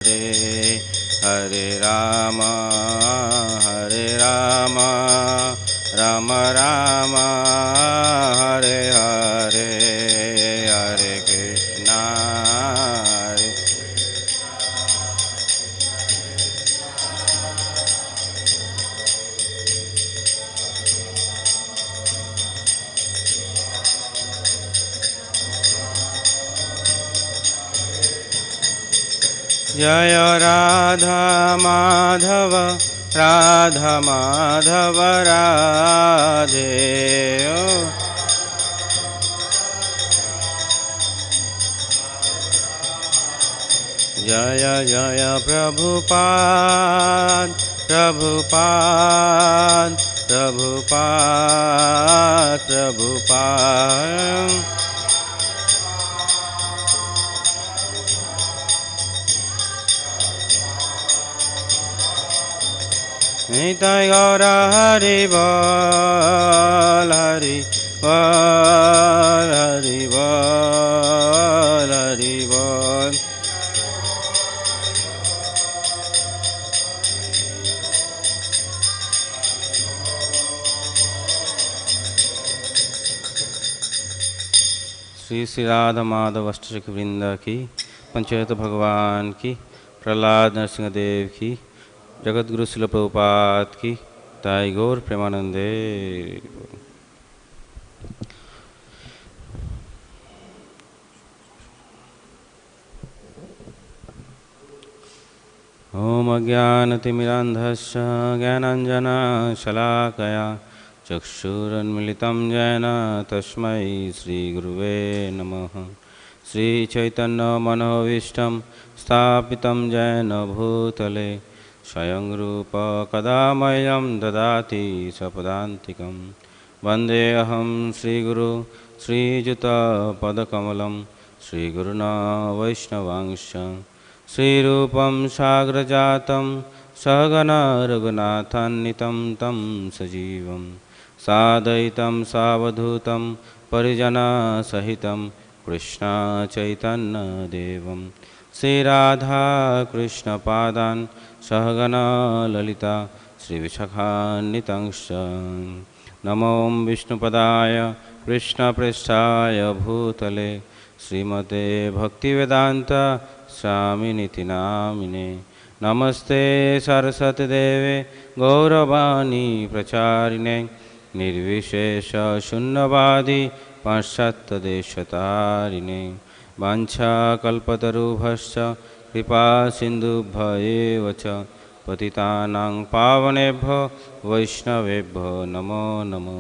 Hare Hare Rama Hare Rama Rama Rama Hare Hare Hare Krishna Hare Jai Radha Madhava Radha Madhava Radhe Jaya Jaya Prabhupada Prabhupada Prabhupada Prabhupada Nitai Gaura Hari Bol Hari Bol Hari Bol Hari Bol Shri Shri Radha Madhav अष्टक वृंदा की पंचायत भगवान की प्रहलाद नरसिंह देव की जगत गुरु शिल प्रभुपाद की ताई गौर प्रेमानंदे ओम अज्ञानतिमिरान्धस्य ज्ञानाञ्जनशलाकया चक्षुरुन्मिलितं येन तस्मै श्रीगुरुवे नमः श्रीचैतन्यमनोभीष्टं स्थापितं येन भूतले स्वयं रूप कदा मह्यं ददाति सपदान्तिकं वन्देऽहं श्रीगुरु श्रीयुतपदकमलं श्रीगुरुना वैष्णवांश्च श्रीरूपं साग्रजातं सहगना रघुनाथान्वितं तं सजीवं साद्वैतं सावधूतं परिजनसहितं कृष्ण चैतन्यदेवं श्रीराधाकृष्णपादान् सहगना ललिता श्रीविशाखान्वितंश्च नमो विष्णुपदाय कृष्णप्रेष्ठाय भूतले श्रीमते भक्तिवेदान्त स्वामिनिति नामिने नमस्ते सरस्वती देवे गौरवाणी प्रचारिणे निर्विशेष शून्यवादी पाश्चात्यदेशतारिणे वाञ्छाकल्पतरुभ्यश्च कृपा सिन्धुभ्य एव च पतितानां पावनेभ्यो वैष्णवेभ्यो नमो नमो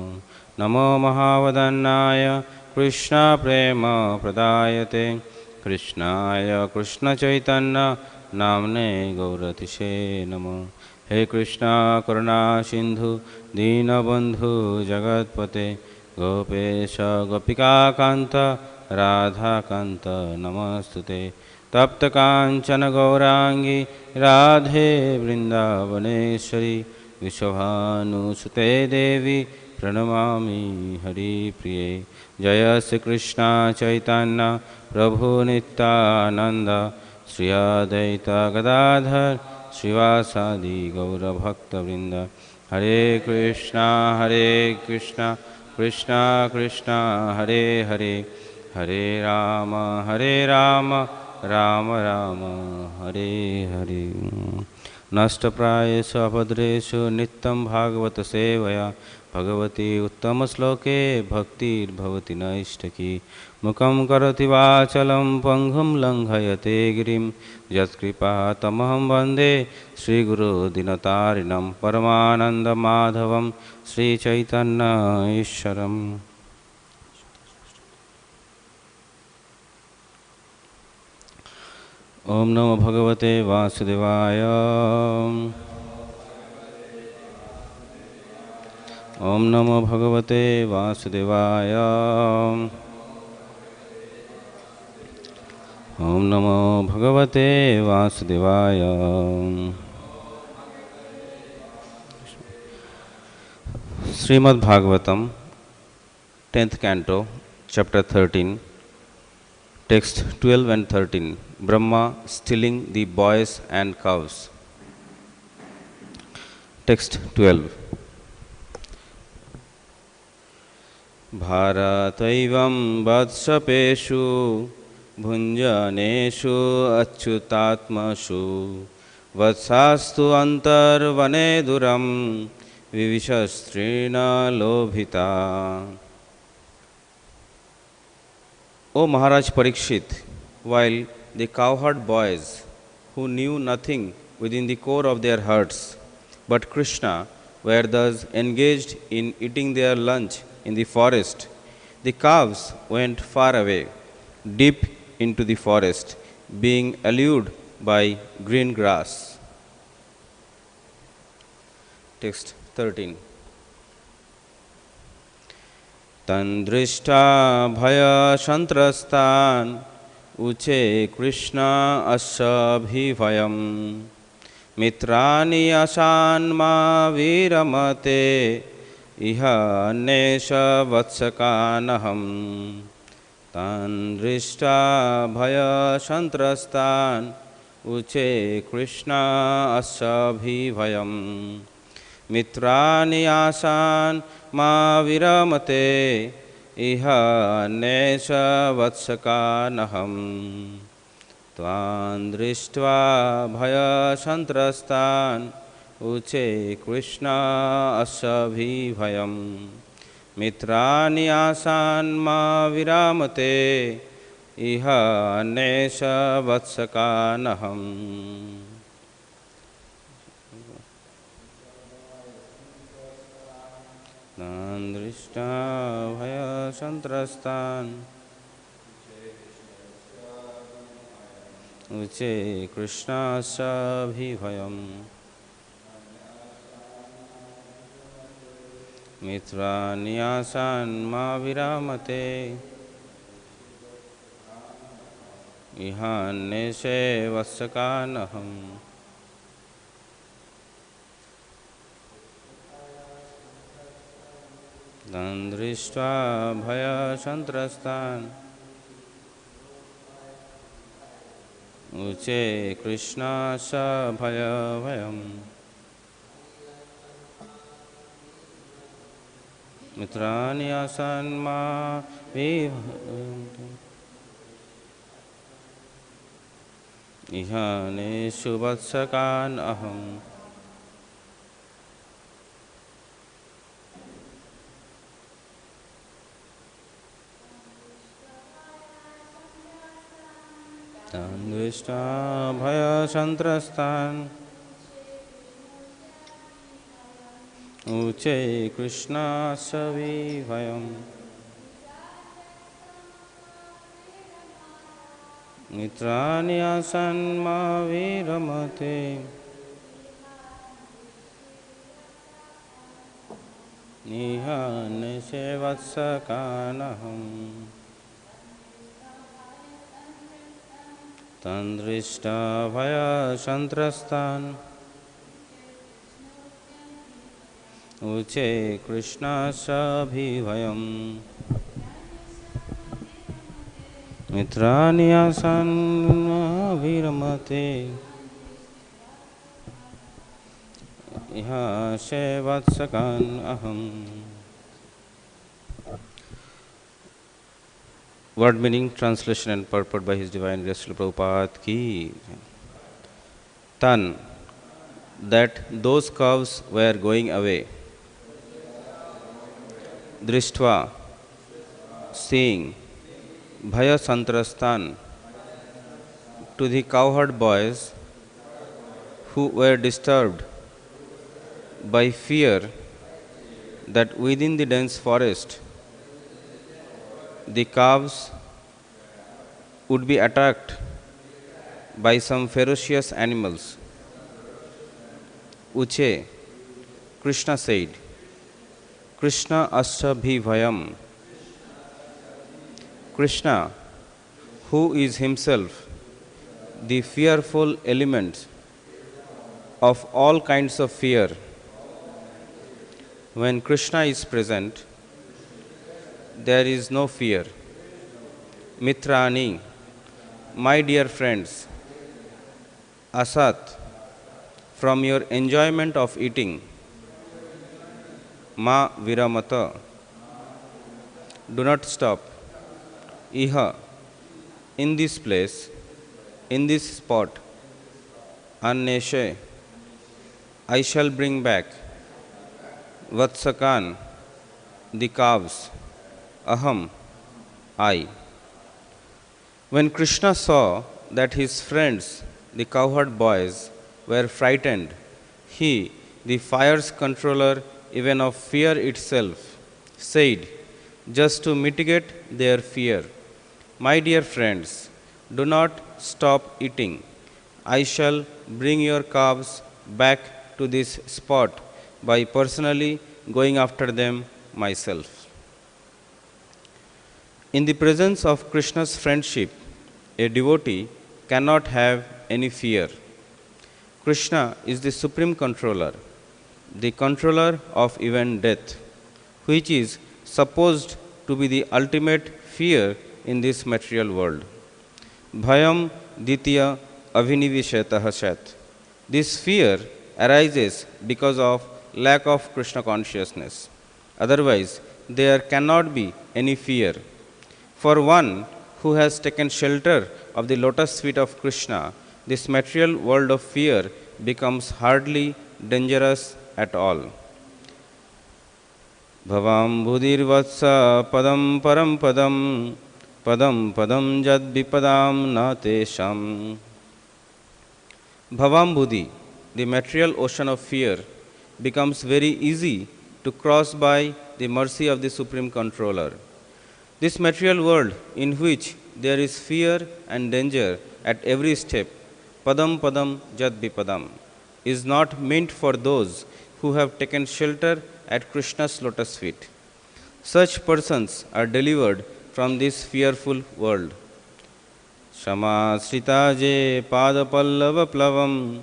नमो महावदन्नाय कृष्णप्रेम प्रदायते कृष्णाय कृष्णचैतन्य नाम्ने गौरतिशे नमो हे कृष्णा करुणा सिन्धु दीनबन्धु जगत्पते गोपेश गोपिकान्त राधाकान्त नमस्तुते तप्त कांचन गौरांगी राधे वृंदावनेश्वरी विश्वभानुसुते देवी प्रणमामि हरिप्रिये जय श्री कृष्ण चैतन्य प्रभु नित्यानंद श्री अद्वैत गदाधर श्रीवासादि गौरभक्तवृंद हरे कृष्णा कृष्णा कृष्णा हरे हरे हरे राम राम राम हरे हरे नष्टप्रायेषु अभद्रेषु नित्यं भागवत सेवया भगवती उत्तमश्लोके भक्तिर्भवति नैष्ठकी मुखं करोति वाचलं पङ्गुं लङ्घयते गिरिं यत्कृपातमहं वन्दे श्रीगुरो दिनतारिणं परमानन्दमाधवं श्रीचैतन्य ईश्वरम् ओम नमो भगवते वासुदेवाय ओम नमो भगवते वासुदेवाय ओम नमो भगवते वासुदेवाय Shrimad Bhagavatam 10th canto chapter 13 Text 12 and 13. Brahma stealing the boys and cows. Text 12. Bharataivam vatsapeshu bhunjaneshu achyutatmashu vatsastu antarvane duram vivishastrina lobhita. O Maharaj Parikshit, while the cowherd boys, who knew nothing within the core of their hearts but Krishna, were thus engaged in eating their lunch in the forest, the calves went far away, deep into the forest, being allured by green grass. Text 13. तन्द्रिष्टा भयसन्त्रस्तान् उचे कृष्ण अस्याभिभयम् मित्राणि असान्मा विरमते इह अन्येष वत्सकानहम् तन्द्रिष्टा भयसन्त्रस्तान् उचे कृष्ण अस्याभिभयम् मित्राणि आसान् मा विरमते इह अन्येष वत्सकानहम् त्वां दृष्ट्वा भयसन्त्रस्तान् उचे कृष्ण अस्याभिभयम् मित्राणि आसान् मा विरमते इह अन्येष वत्सकानहम्. दृष्टा भयसन्त्रस्तान् उचे कृष्णास्याभिभयम् मित्राणि आसान् मा विरमते इह अन्येष वत्सकानहम्. दृष्ट्वा भयसन्त्रस्तान् उचे कृष्णास्याभिभयम् मित्राणि आसान् मा विरमते इह अन्येष वत्सकानहम्. तन्द्रिष्टा भयसन्त्रस्तान् उचे कृष्णास्याभिभयम् मित्राणि आसान् मा विरमते इह अन्येष वत्सकानहम्. तन्द्रिष्टा भयसन्त्रस्तान् उचे कृष्णास्याभिभयम् मित्राणि आसान् मा विरमते इह अन्येष वत्सकानहम्. Word meaning, translation and purport by His Divine Grace Srila Prabhupada ki. Tan, that those cows were going away. Drishtva, seeing. Bhaya santrastan, to the cowherd boys who were disturbed by fear that within the dense forest the calves would be attacked by some ferocious animals. Uche, Krishna said, Krishna asabhivayam. Krishna, who is himself the fearful element of all kinds of fear. When Krishna is present, there is no fear. Mitrani, My dear friends, Asat, from your enjoyment of eating, Ma Viramata, do not stop. Iha, in this place, in this spot, Anneshe, I shall bring back Vatsakan, the calves, Aham, I. When Krishna saw that his friends, the cowherd boys, were frightened, he, the fire's controller even of fear itself, said, just to mitigate their fear, my dear friends, do not stop eating. I shall bring your calves back to this spot by personally going after them myself. In the presence of Krishna's friendship, a devotee cannot have any fear. Krishna is the supreme controller, the controller of even death, which is supposed to be the ultimate fear in this material world. Bhayam ditya avinivishetah shat. This fear arises because of lack of Krishna consciousness. Otherwise, there cannot be any fear. For one who has taken shelter of the lotus feet of Krishna, this material world of fear becomes hardly dangerous at all. Bhavam Budhirvatsa Padam Param Padam Padam Padam Jad Vipadam Na Tesham. Bhavam Buddhi, the material ocean of fear, becomes very easy to cross by the mercy of the Supreme Controller. This material world in which there is fear and danger at every step, Padam Padam Jad Vipadam, is not meant for those who have taken shelter at Krishna's lotus feet. Such persons are delivered from this fearful world. Shama Sritaje Padapallava Plavam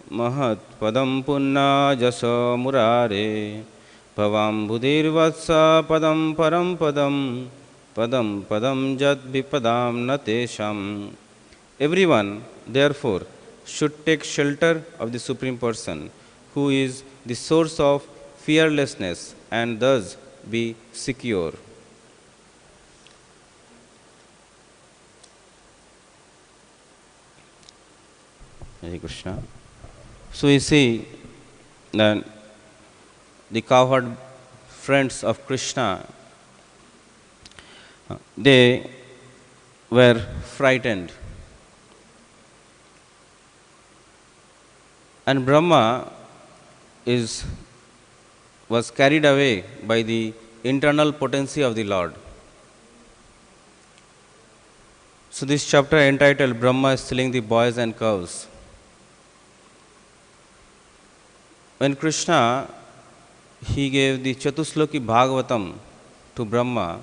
Mahat Padam Punna Jasa Murare Bhavam Budhirvatsa Padam Param Padam Padam Padam Jat Vipadam Natesham. Everyone, therefore, should take shelter of the Supreme Person, who is the source of fearlessness, and thus be secure. Hare Krishna. So we see that the cowherd friends of Krishna, they were frightened. And Brahma was carried away by the internal potency of the Lord. So this chapter entitled Brahma is stealing the boys and cows. When Krishna, he gave the Chatusloki Bhagavatam to Brahma,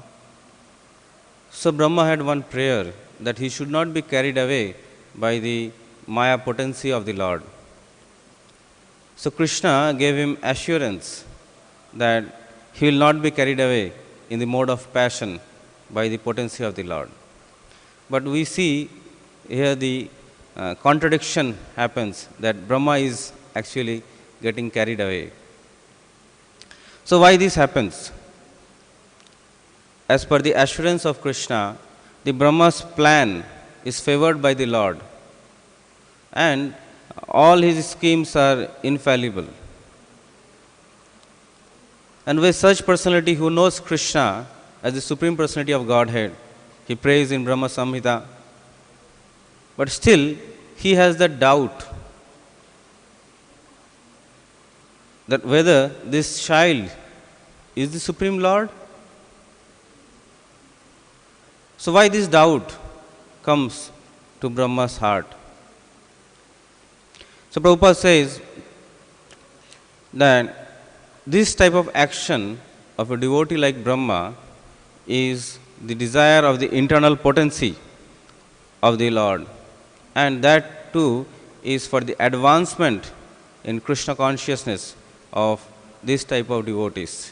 so Brahma had one prayer that he should not be carried away by the Maya potency of the Lord. So Krishna gave him assurance that he will not be carried away in the mode of passion by the potency of the Lord. But we see here the contradiction happens, that Brahma is actually getting carried away. So why this happens? As per the assurance of Krishna, the Brahma's plan is favored by the Lord, and all his schemes are infallible. And with such personality who knows Krishna as the Supreme Personality of Godhead, he prays in Brahma Samhita, but still he has the doubt that whether this child is the Supreme Lord. So why this doubt comes to Brahma's heart? So Prabhupada says that this type of action of a devotee like Brahma is the desire of the internal potency of the Lord, and that too is for the advancement in Krishna consciousness of this type of devotees.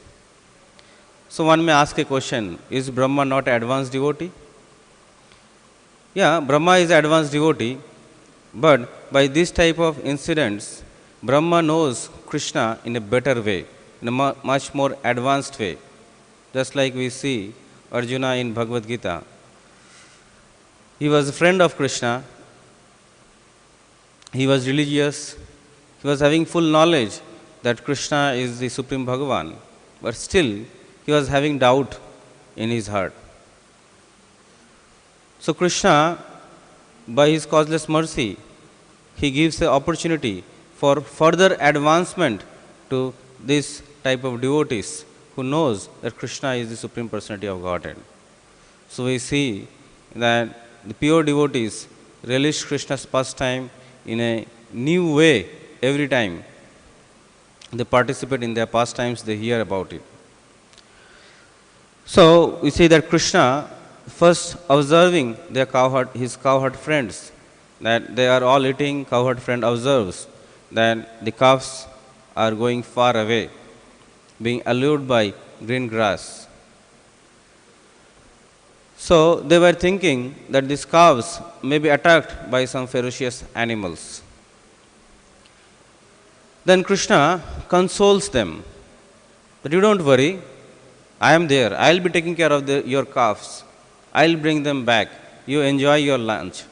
So one may ask a question, is Brahma not advanced devotee? Yeah, Brahma is advanced devotee, but by this type of incidents, Brahma knows Krishna in a better way, in a much more advanced way. Just like we see Arjuna in Bhagavad Gita. He was a friend of Krishna, he was religious, he was having full knowledge that Krishna is the Supreme Bhagavan, but still he was having doubt in his heart. So Krishna, by his causeless mercy, he gives the opportunity for further advancement to this type of devotees who knows that Krishna is the Supreme Personality of Godhead. So we see that the pure devotees relish Krishna's pastime in a new way every time they participate in their pastimes, they hear about it. So we see that Krishna first observing their his cowherd friends, that they are all eating. Cowherd friend observes that the calves are going far away, being allured by green grass. So they were thinking that these calves may be attacked by some ferocious animals. Then Krishna consoles them that you don't worry, I am there, I will be taking care of your calves, I will bring them back, you enjoy your lunch.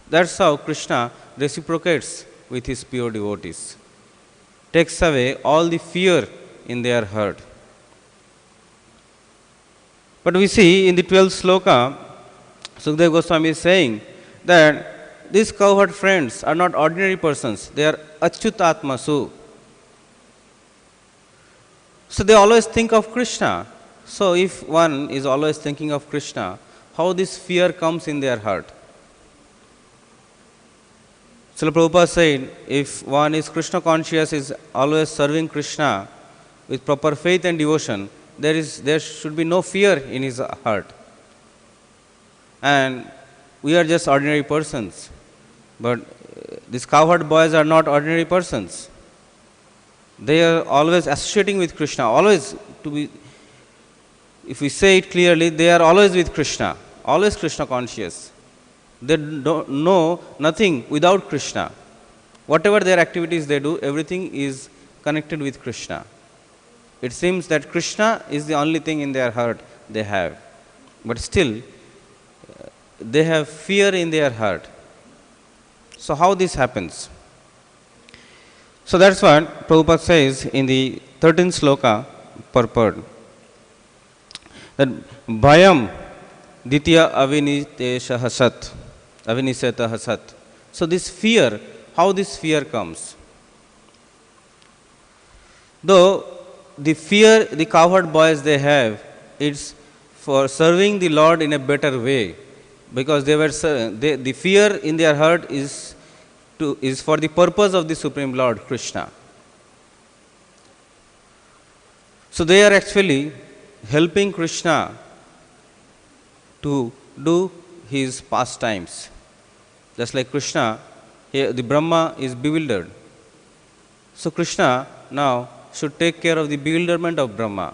That's how Krishna reciprocates with his pure devotees, takes away all the fear in their heart. But we see in the 12th sloka, Sukadeva Goswami is saying that these cowherd friends are not ordinary persons, they are Achyutatmasu. So they always think of Krishna. So if one is always thinking of Krishna, how this fear comes in their heart? Srila Prabhupada said, if one is Krishna conscious, is always serving Krishna with proper faith and devotion, there should be no fear in his heart. And we are just ordinary persons. But these cowherd boys are not ordinary persons. They are always associating with Krishna, always to be, if we say it clearly, they are always with Krishna, always Krishna conscious. They don't know nothing without Krishna. Whatever their activities they do, everything is connected with Krishna. It seems that Krishna is the only thing in their heart they have. But still, they have fear in their heart. So how this happens? So that's what Prabhupada says in the 13th sloka purport. That bhayam ditya avinitesha sat, aviniseta sat. So this fear, how this fear comes? Though the fear the cowherd boys they have, it's for serving the Lord in a better way, because the fear in their heart is for the purpose of the Supreme Lord Krishna. So they are actually helping Krishna to do his pastimes. Just like Krishna, the Brahma is bewildered. So Krishna now should take care of the bewilderment of Brahma.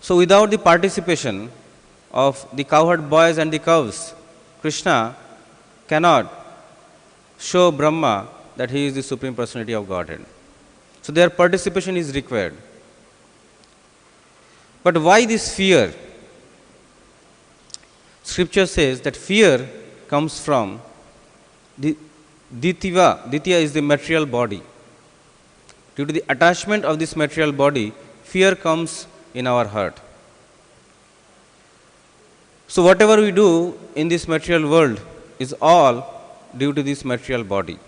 So without the participation of the cowherd boys and the cows, Krishna cannot show Brahma that he is the Supreme Personality of Godhead. So their participation is required. But why this fear? Scripture says that fear comes from the Ditya. Ditya is the material body. Due to the attachment of this material body, fear comes in our heart. So whatever we do in this material world is all due to this material body.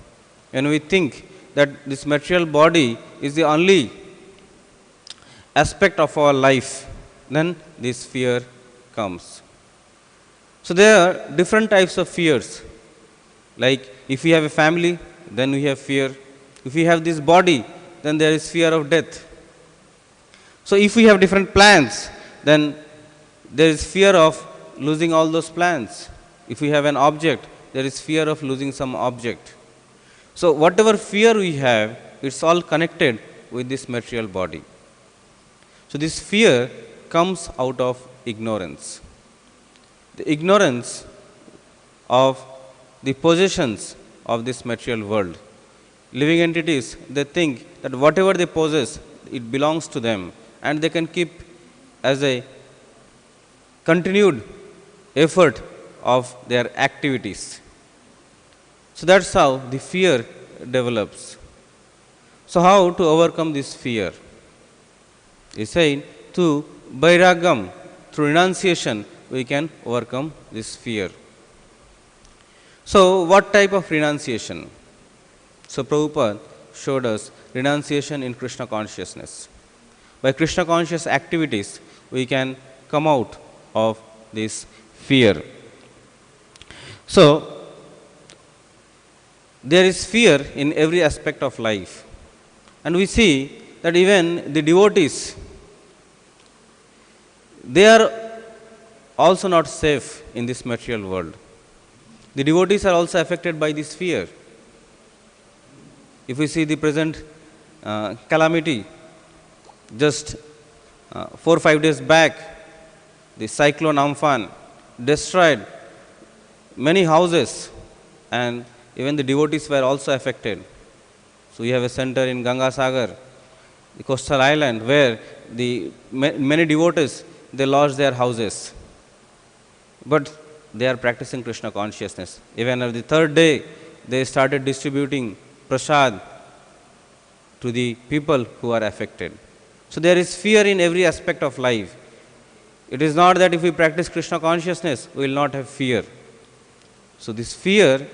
And we think that this material body is the only aspect of our life, then this fear comes. So there are different types of fears. Like if we have a family, then we have fear. If we have this body, then there is fear of death. So if we have different plans, then there is fear of losing all those plans. If we have an object, there is fear of losing some object. So whatever fear we have, it's all connected with this material body. So this fear comes out of ignorance. The ignorance of the possessions of this material world. Living entities, they think that whatever they possess, it belongs to them, and they can keep as a continued effort of their activities. So that's how the fear develops. So how to overcome this fear? He said, through vairagam, through renunciation, we can overcome this fear. So what type of renunciation? So Prabhupada showed us renunciation in Krishna consciousness. By Krishna conscious activities, we can come out of this fear. So there is fear in every aspect of life. And we see that even the devotees, they are also not safe in this material world. The devotees are also affected by this fear. If we see the present calamity, just 4 or 5 days back, the cyclone Amphan destroyed many houses, and even the devotees were also affected. So we have a center in Ganga Sagar, the coastal island, where the many devotees, they lost their houses. But they are practicing Krishna consciousness. Even on the third day, they started distributing prasad to the people who are affected. So there is fear in every aspect of life. It is not that if we practice Krishna consciousness, we will not have fear. So this fear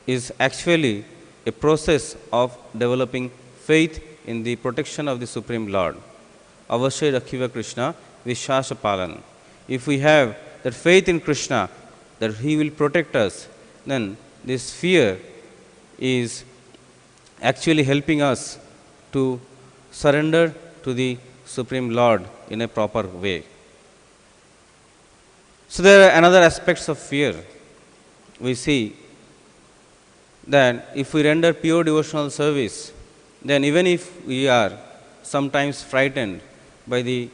is actually a process of developing faith in the protection of the Supreme Lord. Avashay Rakhiva Krishna Vishwasa Palan. If we have that faith in Krishna, that He will protect us, then this fear is actually helping us to surrender to the Supreme Lord in a proper way. So there are another aspects of fear. We see that if we render pure devotional service, then even if we are sometimes frightened by the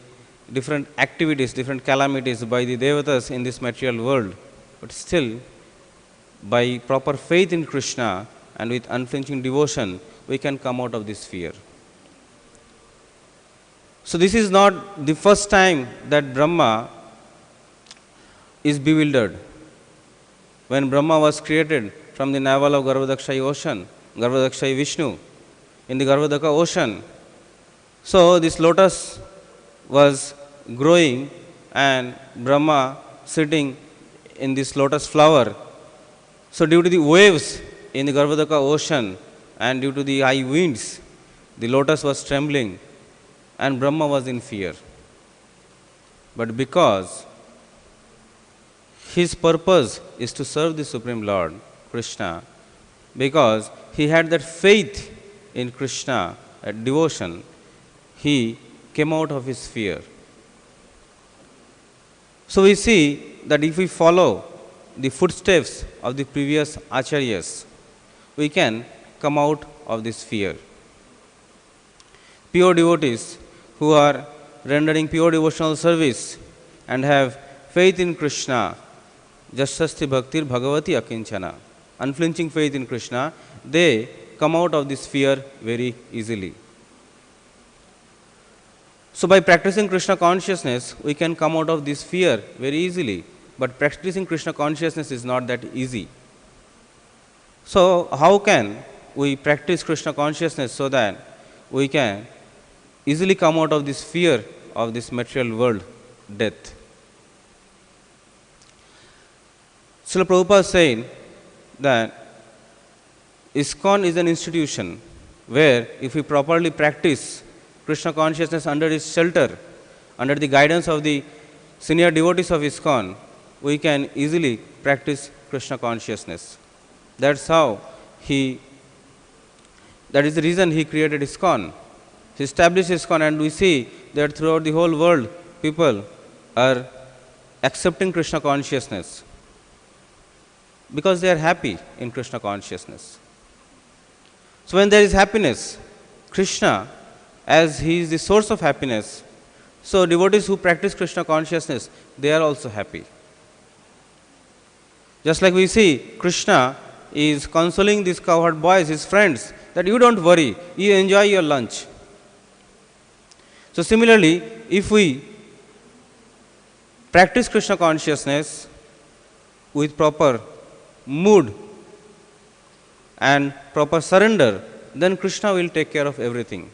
different activities, different calamities by the devatas in this material world, but still by proper faith in Krishna and with unflinching devotion, we can come out of this fear. So this is not the first time that Brahma is bewildered. When Brahma was created from the navel of Garbhodakshai ocean, Garbhodakshai Vishnu, in the Garbhodaka ocean, so this lotus was growing and Brahma sitting in this lotus flower. So due to the waves in the Garbhodaka ocean and due to the high winds, the lotus was trembling and Brahma was in fear. But because his purpose is to serve the Supreme Lord, Krishna, because he had that faith in Krishna, that devotion, he came out of his fear. So we see that if we follow the footsteps of the previous acharyas, we can come out of this fear. Pure devotees who are rendering pure devotional service and have faith in Krishna, Jasasti Bhaktir Bhagavati Akinchana, unflinching faith in Krishna, they come out of this fear very easily. So by practicing Krishna consciousness, we can come out of this fear very easily. But practicing Krishna consciousness is not that easy. So how can we practice Krishna consciousness so that we can easily come out of this fear of this material world, death? Srila Prabhupada is saying that ISKCON is an institution where if we properly practice Krishna consciousness under its shelter, under the guidance of the senior devotees of ISKCON, we can easily practice Krishna consciousness. That is the reason he created ISKCON. He established ISKCON, and we see that throughout the whole world, people are accepting Krishna consciousness because they are happy in Krishna consciousness. So when there is happiness, Krishna, as he is the source of happiness, so devotees who practice Krishna consciousness, they are also happy. Just like we see, Krishna is consoling these cowherd boys, his friends, that you don't worry, you enjoy your lunch. So similarly, if we practice Krishna consciousness with proper mood and proper surrender, then Krishna will take care of everything.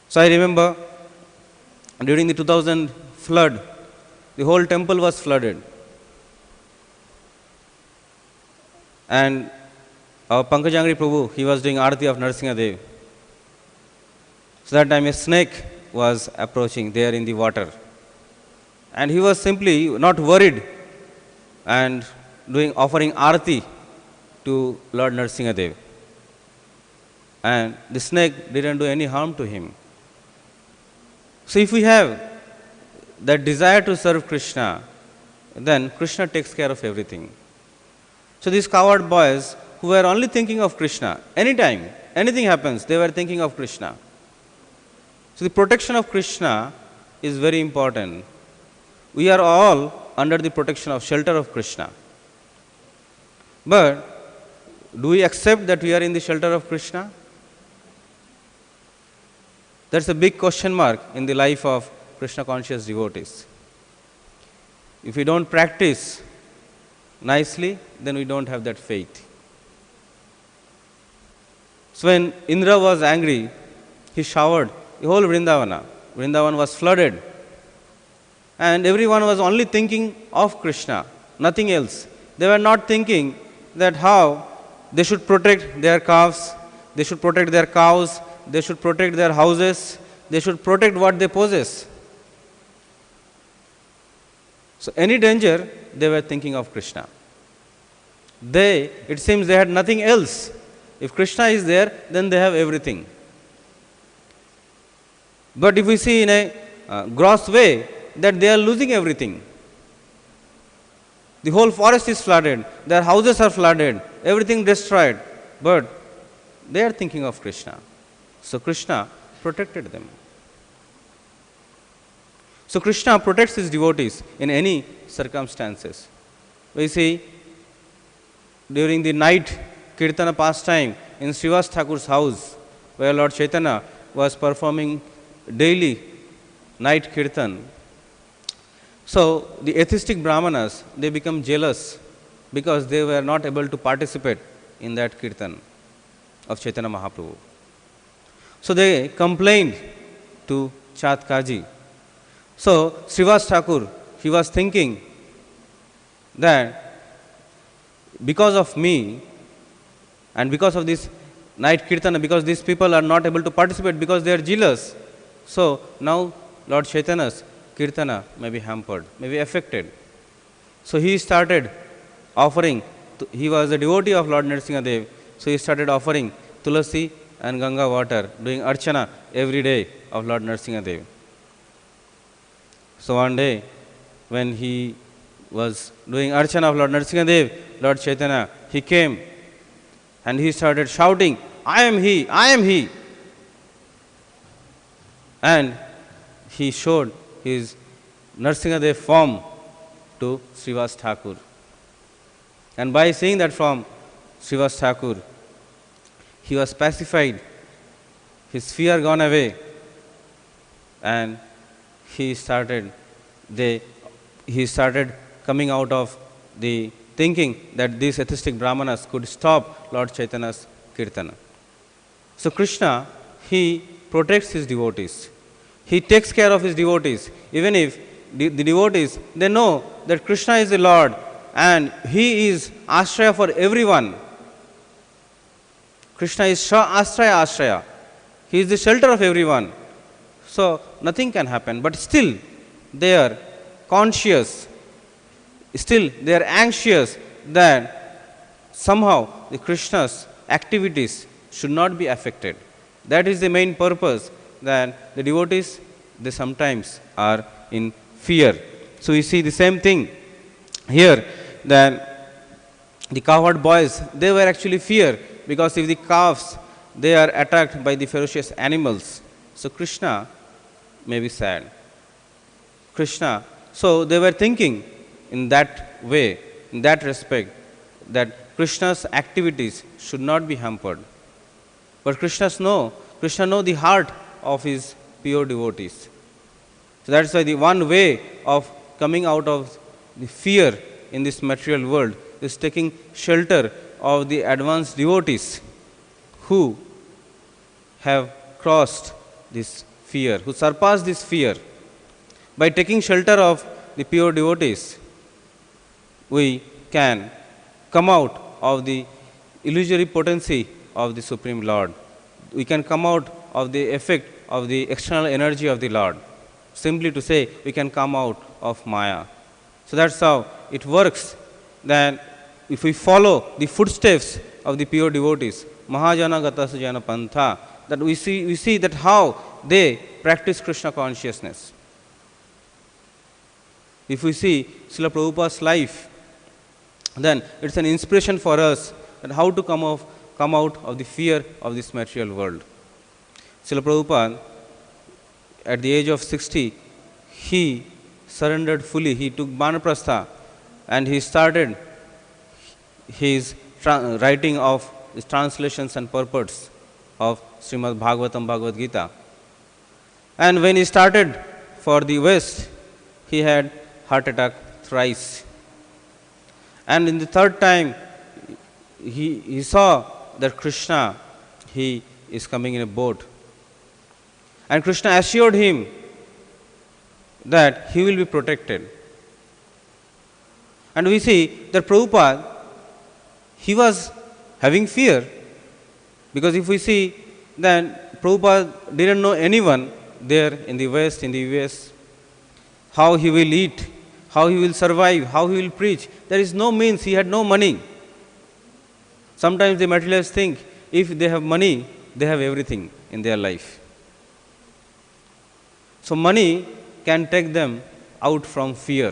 So I remember during the 2000 flood, the whole temple was flooded. And our Pankajangri Prabhu, he was doing Arati of Narasimhadev. So that time a snake was approaching there in the water. And he was simply not worried and offering Arati to Lord Narasimhadev. And the snake didn't do any harm to him. So if we have that desire to serve Krishna, then Krishna takes care of everything. So these cowherd boys who were only thinking of Krishna, anytime, anything happens, they were thinking of Krishna. So the protection of Krishna is very important. We are all under the protection of shelter of Krishna. But do we accept that we are in the shelter of Krishna? That's a big question mark in the life of Krishna conscious devotees. If we don't practice nicely, then we don't have that faith. So when Indra was angry, he showered the whole Vrindavana. Vrindavan was flooded. And everyone was only thinking of Krishna, nothing else. They were not thinking that how they should protect their calves, they should protect their cows, they should protect their houses, they should protect what they possess. So any danger, they were thinking of Krishna. It seems they had nothing else. If Krishna is there, then they have everything. But if we see in a gross way, that they are losing everything. The whole forest is flooded, their houses are flooded, everything destroyed. But they are thinking of Krishna. So Krishna protected them. So Krishna protects his devotees in any circumstances. We see during the night Kirtana pastime in Srivas Thakur's house, where Lord Chaitanya was performing daily night Kirtan. So the atheistic Brahmanas, they become jealous because they were not able to participate in that Kirtan of Chaitanya Mahaprabhu. So they complained to Chatkaji. So Srivas Thakur, he was thinking that because of me and because of this night Kirtana, because these people are not able to participate because they are jealous, so now Lord Chaitanya's Kirtana may be hampered, may be affected. So he started offering, he was a devotee of Lord Narasimhadev, so he started offering Tulasi and Ganga water, doing Archana every day of Lord Narasimhadev. So one day, when he was doing Archana of Lord Narasimhadev, Lord Chaitanya, he came and he started shouting, I am he, I am he. And he showed his Narasimhadev form to Srivas Thakur. And by seeing that form, Srivas Thakur, he was pacified, his fear gone away, and he started coming out of the thinking that these atheistic Brahmanas could stop Lord Chaitanya's Kirtana. So Krishna, he protects his devotees. He takes care of his devotees. Even if the devotees, they know that Krishna is the Lord and he is Ashraya for everyone. Krishna is Ashraya. He is the shelter of everyone. So nothing can happen. But still they are conscious. Still they are anxious that somehow the Krishna's activities should not be affected. That is the main purpose, that the devotees, they sometimes are in fear. So we see the same thing here, that the cowherd boys, they were actually fear, because if the calves, they are attacked by the ferocious animals, so Krishna may be sad. Krishna, so they were thinking in that way, in that respect, that Krishna's activities should not be hampered. But Krishna know the heart of his pure devotees. So that's why the one way of coming out of the fear in this material world is taking shelter of the advanced devotees who have crossed this fear, who surpassed this fear. By taking shelter of the pure devotees, we can come out of the illusory potency of the Supreme Lord. We can come out of the effect of the external energy of the Lord. Simply to say, we can come out of Maya. So that's how it works. Then, if we follow the footsteps of the pure devotees, Mahajana Gata Sujana Pantha, that we see that how they practice Krishna consciousness. If we see Srila Prabhupada's life, then it's an inspiration for us that how to come out of the fear of this material world. Srila Prabhupada, at the age of 60, he surrendered fully. He took Banaprastha and he started his writing of his translations and purports of Srimad Bhagavatam, Bhagavad Gita. And when he started for the West, he had heart attack thrice. And in the third time, he saw that Krishna, he is coming in a boat. And Krishna assured him that he will be protected. And we see that Prabhupada, he was having fear, because if we see, then Prabhupada didn't know anyone there in the West, in the US, how he will eat, how he will survive, how he will preach. There is no means, he had no money. Sometimes the materialists think if they have money, they have everything in their life. So money can take them out from fear.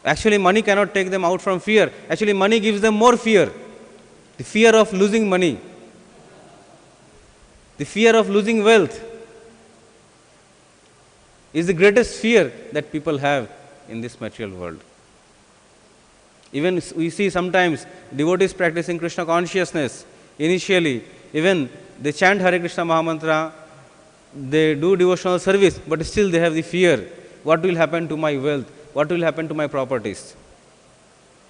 Actually, money cannot take them out from fear. Actually, money gives them more fear. The fear of losing money, the fear of losing wealth is the greatest fear that people have in this material world. Even we see sometimes devotees practicing Krishna consciousness. Initially, even they chant Hare Krishna Mahamantra, they do devotional service, but still they have the fear. What will happen to my wealth? What will happen to my properties?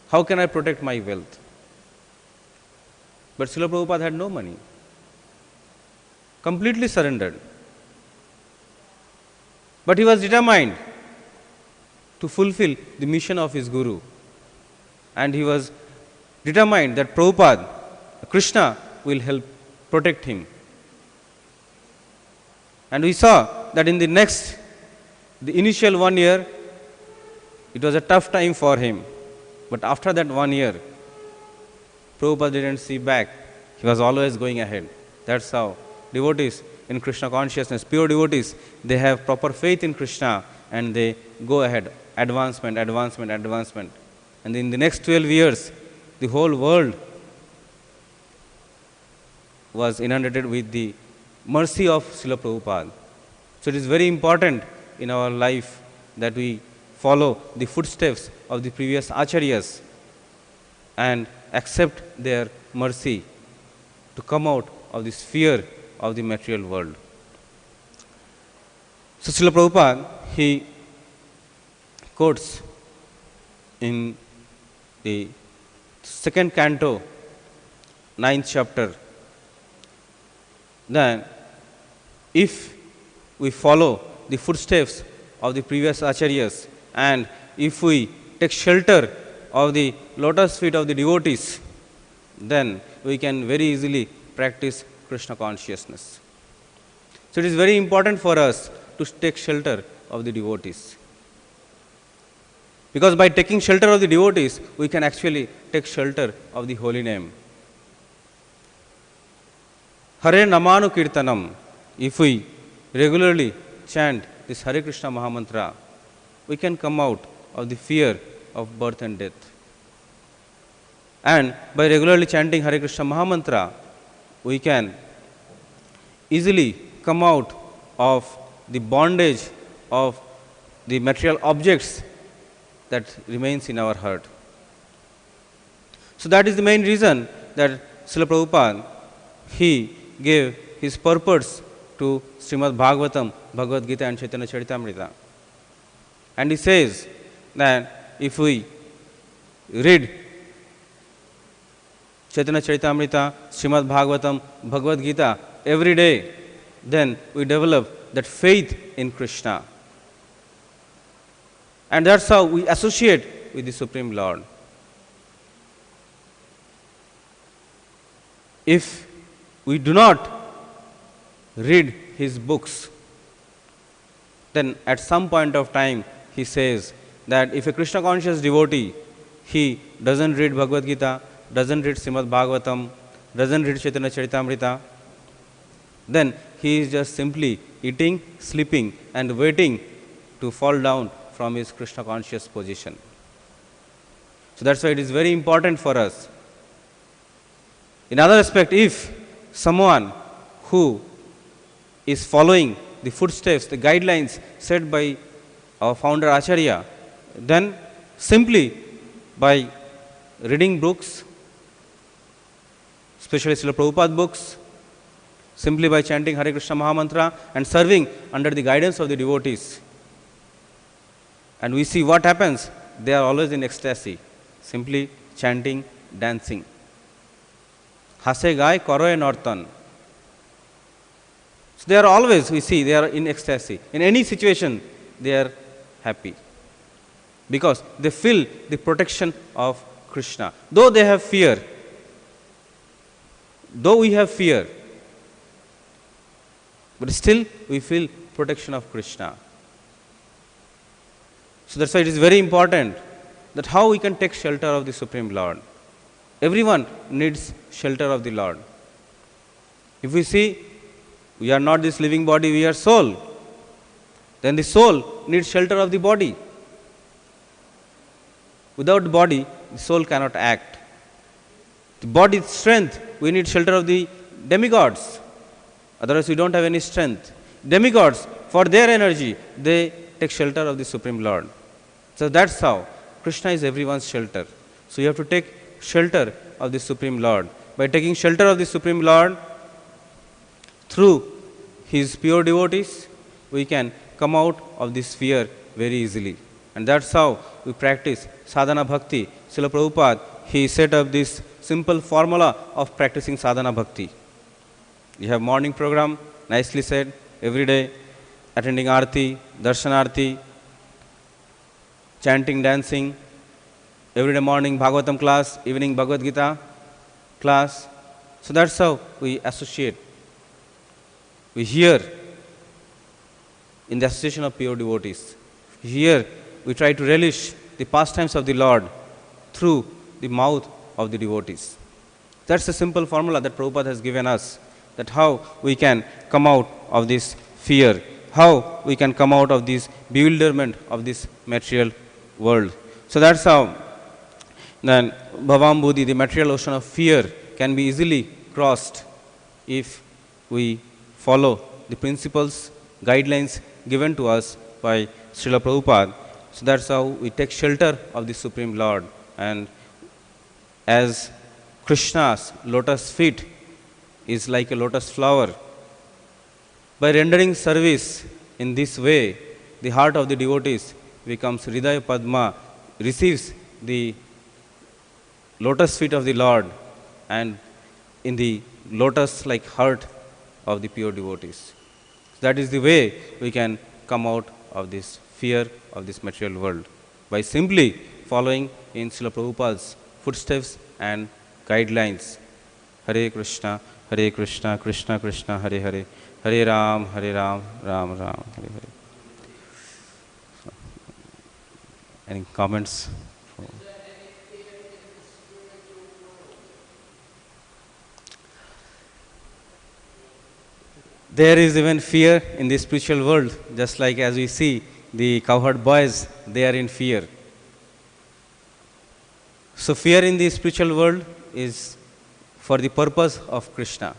How can I protect my wealth? But Srila Prabhupada had no money. Completely surrendered. But he was determined to fulfill the mission of his Guru. And he was determined that Prabhupada, Krishna, will help protect him. And we saw that in the initial 1 year, it was a tough time for him. But after that 1 year, Prabhupada didn't see back. He was always going ahead. That's how devotees in Krishna consciousness, pure devotees, they have proper faith in Krishna and they go ahead, advancement. And in the next 12 years, the whole world was inundated with the mercy of Srila Prabhupada. So it is very important in our life that we follow the footsteps of the previous acharyas and accept their mercy to come out of this fear of the material world. So Srila Prabhupada, he quotes in the second canto, 9th chapter, then if we follow the footsteps of the previous acharyas and if we take shelter of the lotus feet of the devotees, then we can very easily practice Krishna consciousness. So it is very important for us to take shelter of the devotees. Because by taking shelter of the devotees, we can actually take shelter of the holy name. Hare Namanu Kirtanam, if we regularly chant this Hare Krishna Mahamantra, we can come out of the fear of birth and death. And by regularly chanting Hare Krishna Mahamantra, we can easily come out of the bondage of the material objects that remains in our heart. So that is the main reason that Srila Prabhupada, he gave his purpose to Srimad Bhagavatam, Bhagavad Gita and Chaitanya Charitamrita. And he says that if we read Chaitanya Charitamrita, Srimad Bhagavatam, Bhagavad Gita every day, then we develop that faith in Krishna. And that's how we associate with the Supreme Lord. If we do not read his books, then at some point of time he says that if a Krishna conscious devotee, he doesn't read Bhagavad Gita, doesn't read Srimad Bhagavatam, doesn't read Chaitanya Charitamrita, then he is just simply eating, sleeping and waiting to fall down from his Krishna conscious position. So that's why it is very important for us. In other aspect, if someone who is following the footsteps, the guidelines set by our founder Acharya, then simply by reading books, especially Srila Prabhupada books, simply by chanting Hare Krishna Mahamantra and serving under the guidance of the devotees, and we see what happens, they are always in ecstasy, simply chanting, dancing. Hase gai koroe nortan. So they are always, we see, they are in ecstasy. In any situation, they are happy. Because they feel the protection of Krishna. Though they have fear, though we have fear, but still we feel protection of Krishna. So that's why it is very important that how we can take shelter of the Supreme Lord. Everyone needs shelter of the Lord. If we see, we are not this living body, we are soul, then the soul needs shelter of the body. Without the body, the soul cannot act. The body's strength, we need shelter of the demigods. Otherwise, we don't have any strength. Demigods, for their energy, they take shelter of the Supreme Lord. So that's how Krishna is everyone's shelter. So you have to take shelter of the Supreme Lord. By taking shelter of the Supreme Lord, through his pure devotees, we can come out of this fear very easily. And that's how we practice sadhana bhakti. Srila Prabhupada, he set up this simple formula of practicing sadhana bhakti. You have morning program, nicely said, every day, attending arti, darshanarti, chanting, dancing, every day morning Bhagavatam class, evening Bhagavad Gita class. So that's how we associate. We hear in the association of pure devotees. Here we try to relish the pastimes of the Lord through the mouth of the devotees. That's a simple formula that Prabhupada has given us, that how we can come out of this fear, how we can come out of this bewilderment of this material world. So that's how then Bhavam Buddhi, the material ocean of fear, can be easily crossed if we follow the principles, guidelines given to us by Srila Prabhupada. So that's how we take shelter of the Supreme Lord. And as Krishna's lotus feet is like a lotus flower, by rendering service in this way, the heart of the devotees becomes Hridaya Padma, receives the lotus feet of the Lord, and in the lotus-like heart of the pure devotees. That is the way we can come out of this fear of this material world, by simply following in Srila Prabhupada's footsteps and guidelines. Hare Krishna, Krishna Krishna, Hare Hare, Hare Ram, Ram Ram, Hare Hare. Any comments? There is even fear in the spiritual world, just like as we see the cowherd boys, they are in fear. So fear in the spiritual world is for the purpose of Krishna.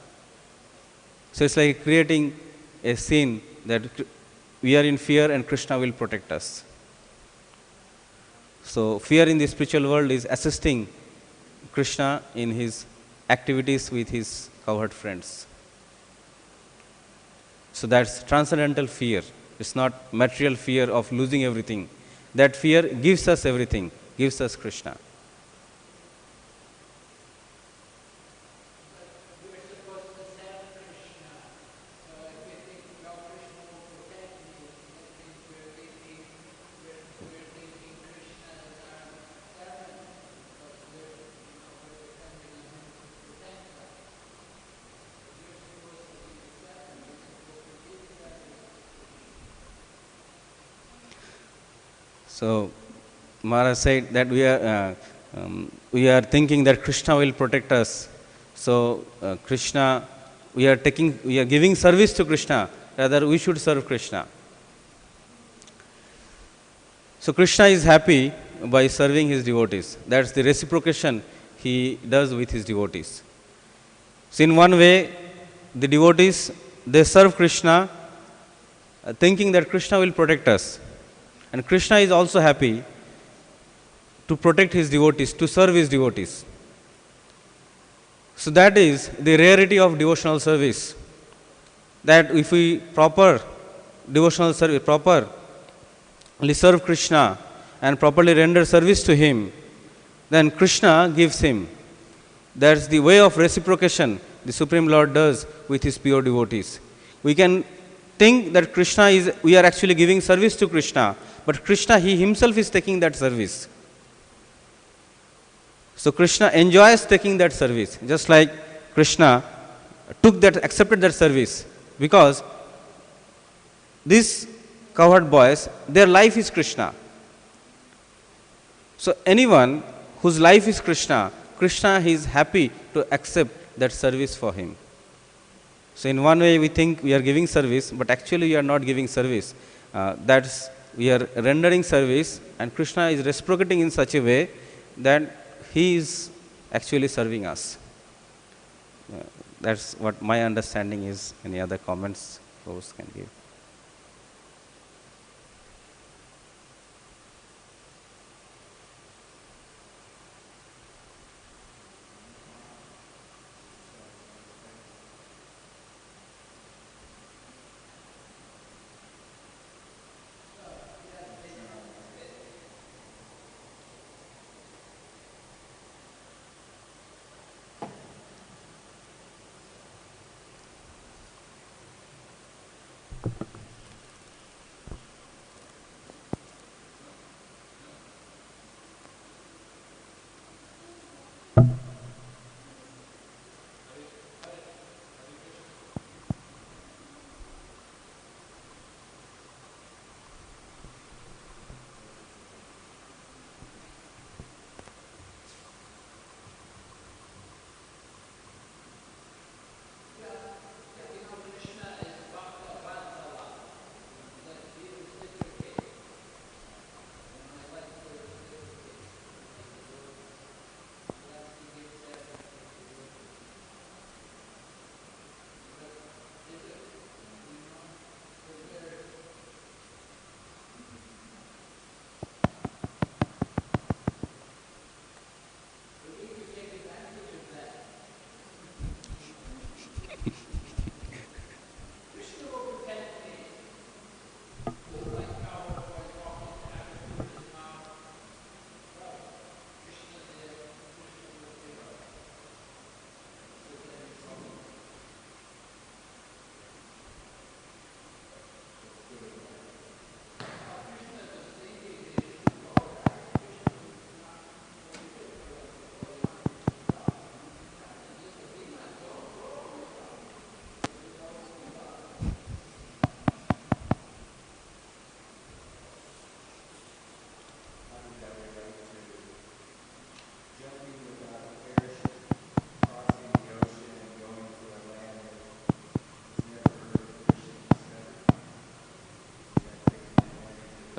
So it's like creating a scene that we are in fear and Krishna will protect us. So fear in the spiritual world is assisting Krishna in his activities with his cowherd friends. So that's transcendental fear. It's not material fear of losing everything. That fear gives us everything, gives us Krishna. So Maharaj said that we are thinking that Krishna will protect us. So Krishna, we are giving service to Krishna. Rather, we should serve Krishna. So Krishna is happy by serving his devotees. That's the reciprocation he does with his devotees. So in one way, the devotees, they serve Krishna thinking that Krishna will protect us. And Krishna is also happy to protect his devotees, to serve his devotees. So that is the rarity of devotional service. That if we properly serve Krishna and properly render service to him, then Krishna gives him. That's the way of reciprocation the Supreme Lord does with his pure devotees. We can think that we are actually giving service to Krishna, but Krishna, he himself is taking that service. So Krishna enjoys taking that service, just like Krishna accepted that service, because these cowherd boys, their life is Krishna. So anyone whose life is Krishna, Krishna is happy to accept that service for him. So in one way we think we are giving service, but actually we are not giving service. We are rendering service, and Krishna is reciprocating in such a way that he is actually serving us. That's what my understanding is. Any other comments those can give?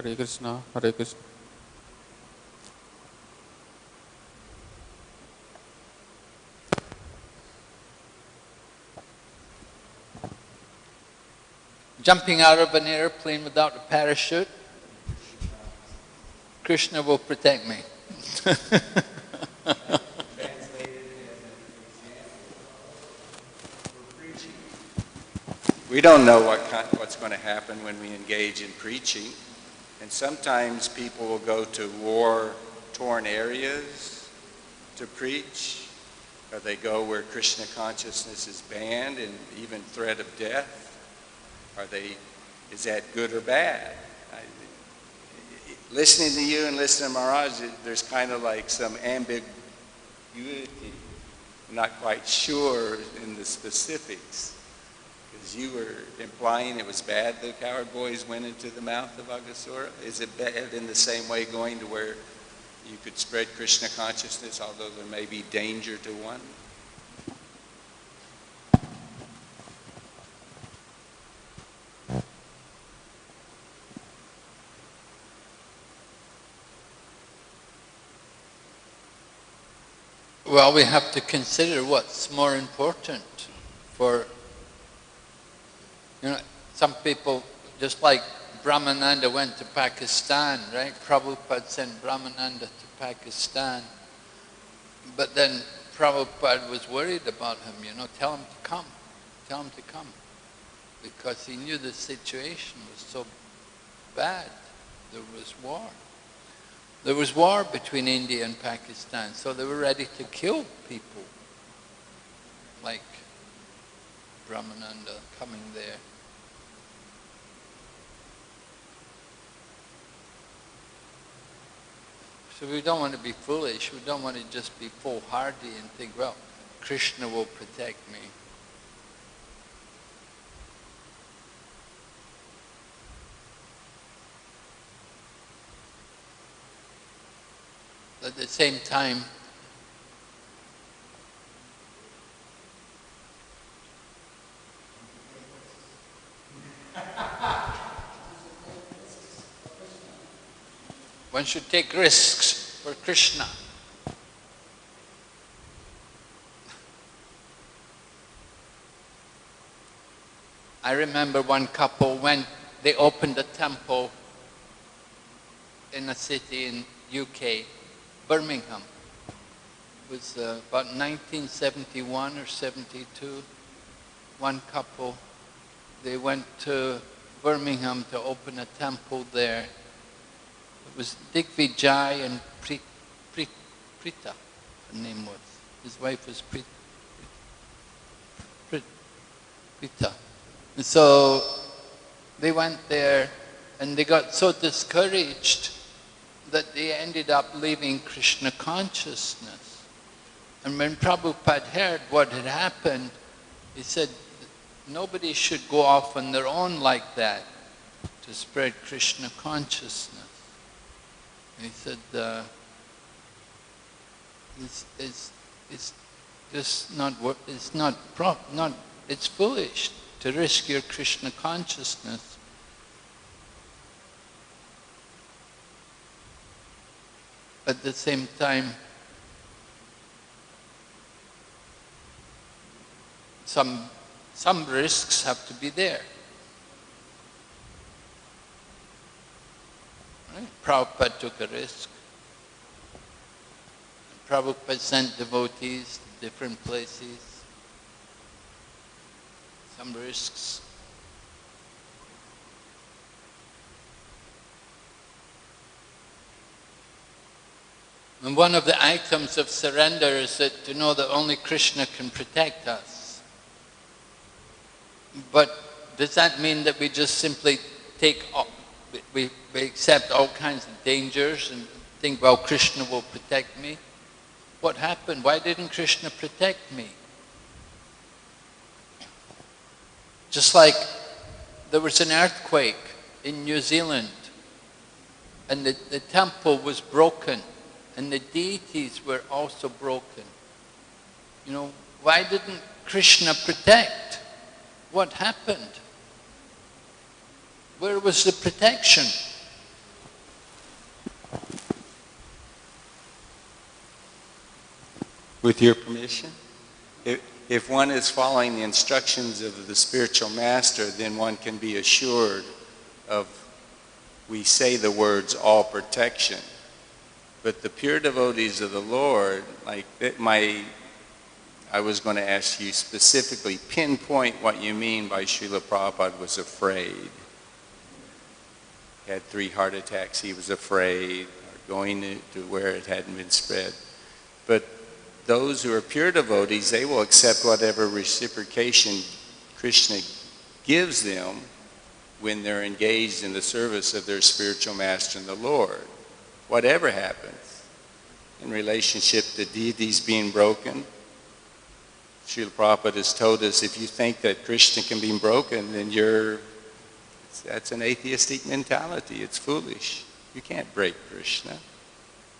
Hare Krishna, Hare Krishna. jumping out of an airplane without a parachute, Krishna will protect me. We don't know what's going to happen when we engage in preaching. And sometimes people will go to war-torn areas to preach, or they go where Krishna consciousness is banned and even threat of death. Is that good or bad? Listening to you and listening to Maharaj, there's kind of like some ambiguity. I'm not quite sure in the specifics. Because you were implying it was bad the cowherd boys went into the mouth of Aghasura. Is it bad in the same way going to where you could spread Krishna consciousness, although there may be danger to one? Well, we have to consider what's more important for, some people, just like Brahmananda went to Pakistan, right? Prabhupada sent Brahmananda to Pakistan. But then Prabhupada was worried about him, tell him to come, because he knew the situation was so bad. There was war. There was war between India and Pakistan, so they were ready to kill people like Brahmananda coming there. So we don't want to be foolish, we don't want to just be foolhardy and think, well, Krishna will protect me. At the same time, one should take risks for Krishna. I remember one couple when they opened a temple in a city in UK, Birmingham. It was about 1971 or 72. One couple, they went to Birmingham to open a temple there. It was Digvijay and Prita, her name was. His wife was Prita. And so they went there and they got so discouraged that they ended up leaving Krishna consciousness. And when Prabhupada heard what had happened, he said, nobody should go off on their own like that to spread Krishna consciousness. And he said, it's just not, it's foolish to risk your Krishna consciousness. At the same time, some risks have to be there. Right? Prabhupada took a risk. Prabhupada sent devotees to different places. Some risks. And one of the items of surrender is that to know that only Krishna can protect us. But does that mean that we just simply we accept all kinds of dangers and think, well, Krishna will protect me? What happened? Why didn't Krishna protect me? Just like there was an earthquake in New Zealand and the temple was broken. And the deities were also broken. Why didn't Krishna protect? What happened? Where was the protection? With your permission, if one is following the instructions of the spiritual master, then one can be assured of, we say the words, all protection. But the pure devotees of the Lord, I was going to ask you specifically, pinpoint what you mean by Srila Prabhupada was afraid. He had 3 heart attacks, he was afraid, or going to where it hadn't been spread. But those who are pure devotees, they will accept whatever reciprocation Krishna gives them when they're engaged in the service of their spiritual master and the Lord. Whatever happens in relationship to deities being broken, Srila Prabhupada has told us, if you think that Krishna can be broken, then that's an atheistic mentality. It's foolish. You can't break Krishna.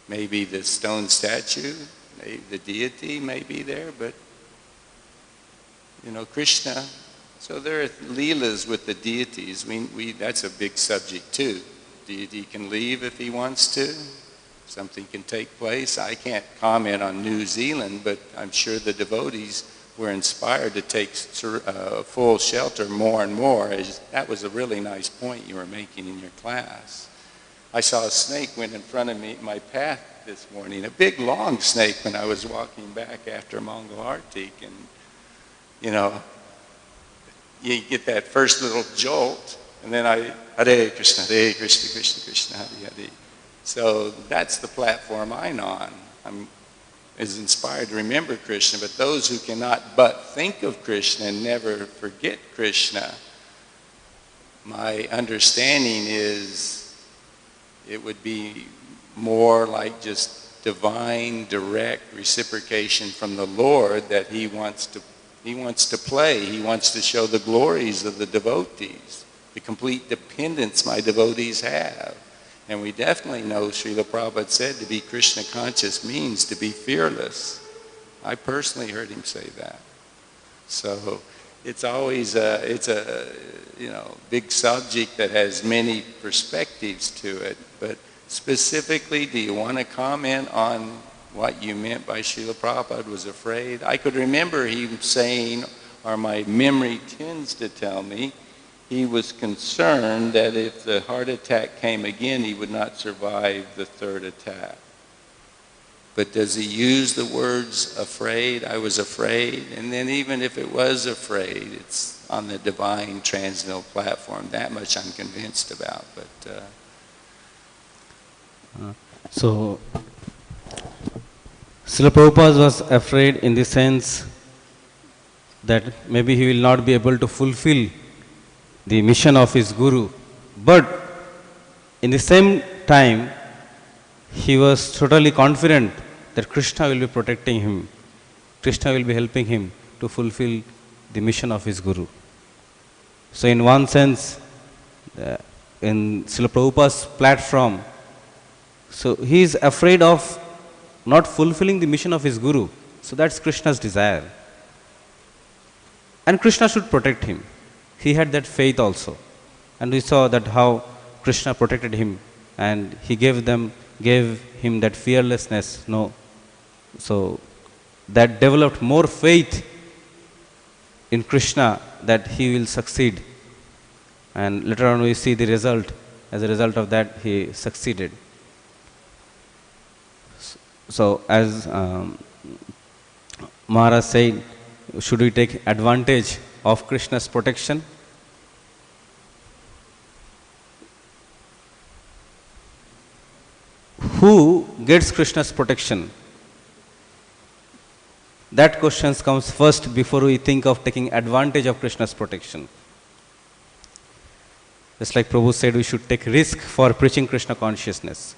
Maybe the stone statue, maybe the deity may be there, but Krishna. So there are leelas with the deities. That's a big subject too. Deity can leave if he wants to. Something can take place. I can't comment on New Zealand, but I'm sure the devotees were inspired to take full shelter more and more. That was a really nice point you were making in your class. I saw a snake went in front of me, my path this morning, a big long snake when I was walking back after Mongol Arctic, and you get that first little jolt, and then Hare Krishna, Krishna Krishna, Hare Hare. So that's the platform I'm on. I'm inspired to remember Krishna, but those who cannot but think of Krishna and never forget Krishna, my understanding is it would be more like just divine, direct reciprocation from the Lord that He wants to play. He wants to show the glories of the devotees, the complete dependence my devotees have. And we definitely know Srila Prabhupada said to be Krishna conscious means to be fearless. I personally heard him say that. So it's always a big subject that has many perspectives to it. But specifically, do you want to comment on what you meant by Srila Prabhupada was afraid? I could remember him saying, or my memory tends to tell me, he was concerned that if the heart attack came again, he would not survive the 3rd attack. But does he use the words afraid? I was afraid. And then even if it was afraid, it's on the divine transcendental platform. That much I'm convinced about. But So, Srila Prabhupada was afraid in the sense that maybe he will not be able to fulfill the mission of his Guru. But in the same time, he was totally confident that Krishna will be protecting him. Krishna will be helping him to fulfill the mission of his Guru. So in one sense, in Srila Prabhupada's platform, so he is afraid of not fulfilling the mission of his Guru. So that's Krishna's desire. And Krishna should protect him. He had that faith also. And we saw that how Krishna protected him and he gave him that fearlessness. No. So that developed more faith in Krishna that he will succeed. And later on we see the result. As a result of that, he succeeded. So as Maharaj said, should we take advantage of Krishna's protection? Who gets Krishna's protection? That question comes first before we think of taking advantage of Krishna's protection. Just like Prabhu said, we should take risk for preaching Krishna consciousness.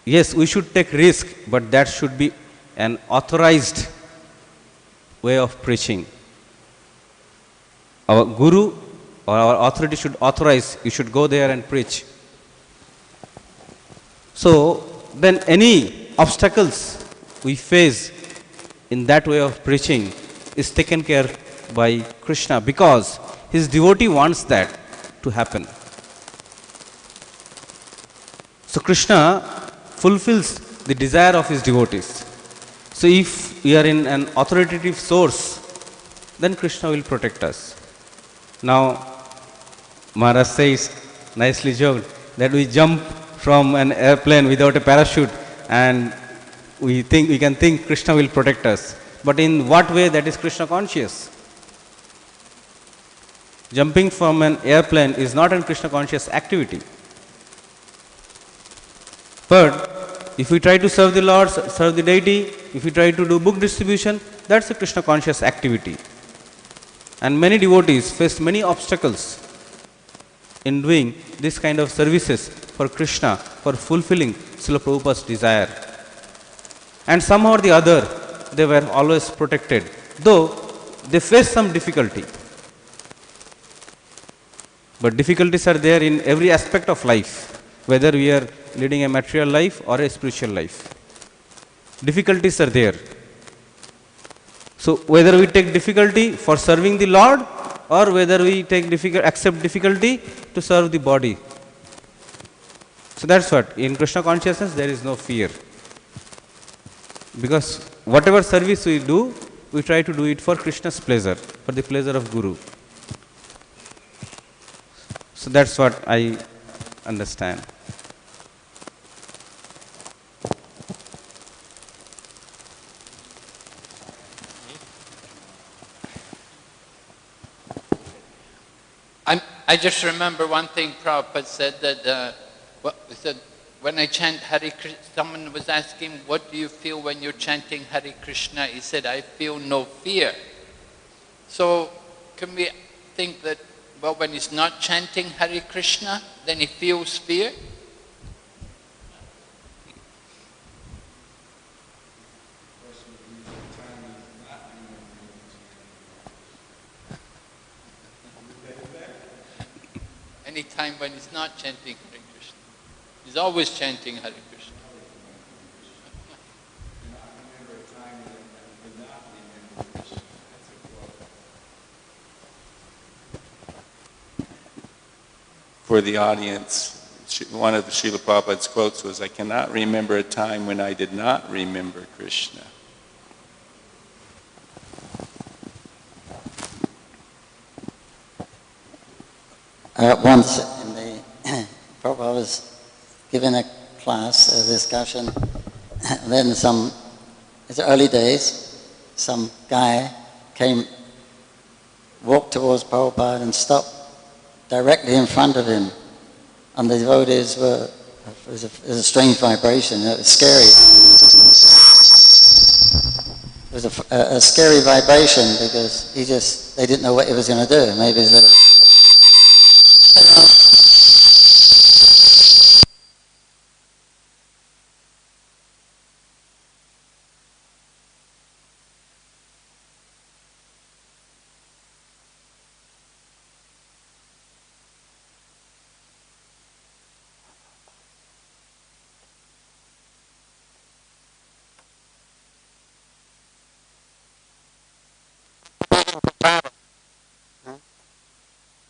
Yes, we should take risk, but that should be an authorized way of preaching. Our Guru or our authority should authorize, you should go there and preach. So then any obstacles we face in that way of preaching is taken care by Krishna, because his devotee wants that to happen. So Krishna fulfills the desire of his devotees. So So if we are in an authoritative source, then Krishna will protect us. Now, Maharaj says, nicely joked, that we jump from an airplane without a parachute and we can think Krishna will protect us. But in what way that is Krishna conscious? Jumping from an airplane is not a Krishna conscious activity. But if we try to serve the Lord, serve the deity, if we try to do book distribution, that's a Krishna conscious activity. And many devotees face many obstacles in doing this kind of services for Krishna, for fulfilling Srila Prabhupada's desire. And somehow or the other, they were always protected, though they faced some difficulty. But difficulties are there in every aspect of life, whether we are leading a material life or a spiritual life. Difficulties are there. So whether we take difficulty for serving the Lord or whether we accept difficulty to serve the body. So that's what, in Krishna consciousness there is no fear. Because whatever service we do, we try to do it for Krishna's pleasure, for the pleasure of Guru. So that's what I understand. I just remember one thing Prabhupada said that he said, when I chant Hare Krishna, someone was asking, what do you feel when you're chanting Hare Krishna? He said, I feel no fear. So can we think that, well, when he's not chanting Hare Krishna, then he feels fear? Any time when he's not chanting Hare Krishna. He's always chanting Hare Krishna. For the audience, one of the Srila Prabhupada's quotes was, I cannot remember a time when I did not remember Krishna. Once in the Prabhupada was giving a class, a discussion, and then it's early days, some guy walked towards Prabhupada and stopped directly in front of him. And the devotees it was a strange vibration, it was scary. It was a scary vibration because they didn't know what he was going to do. Maybe his little...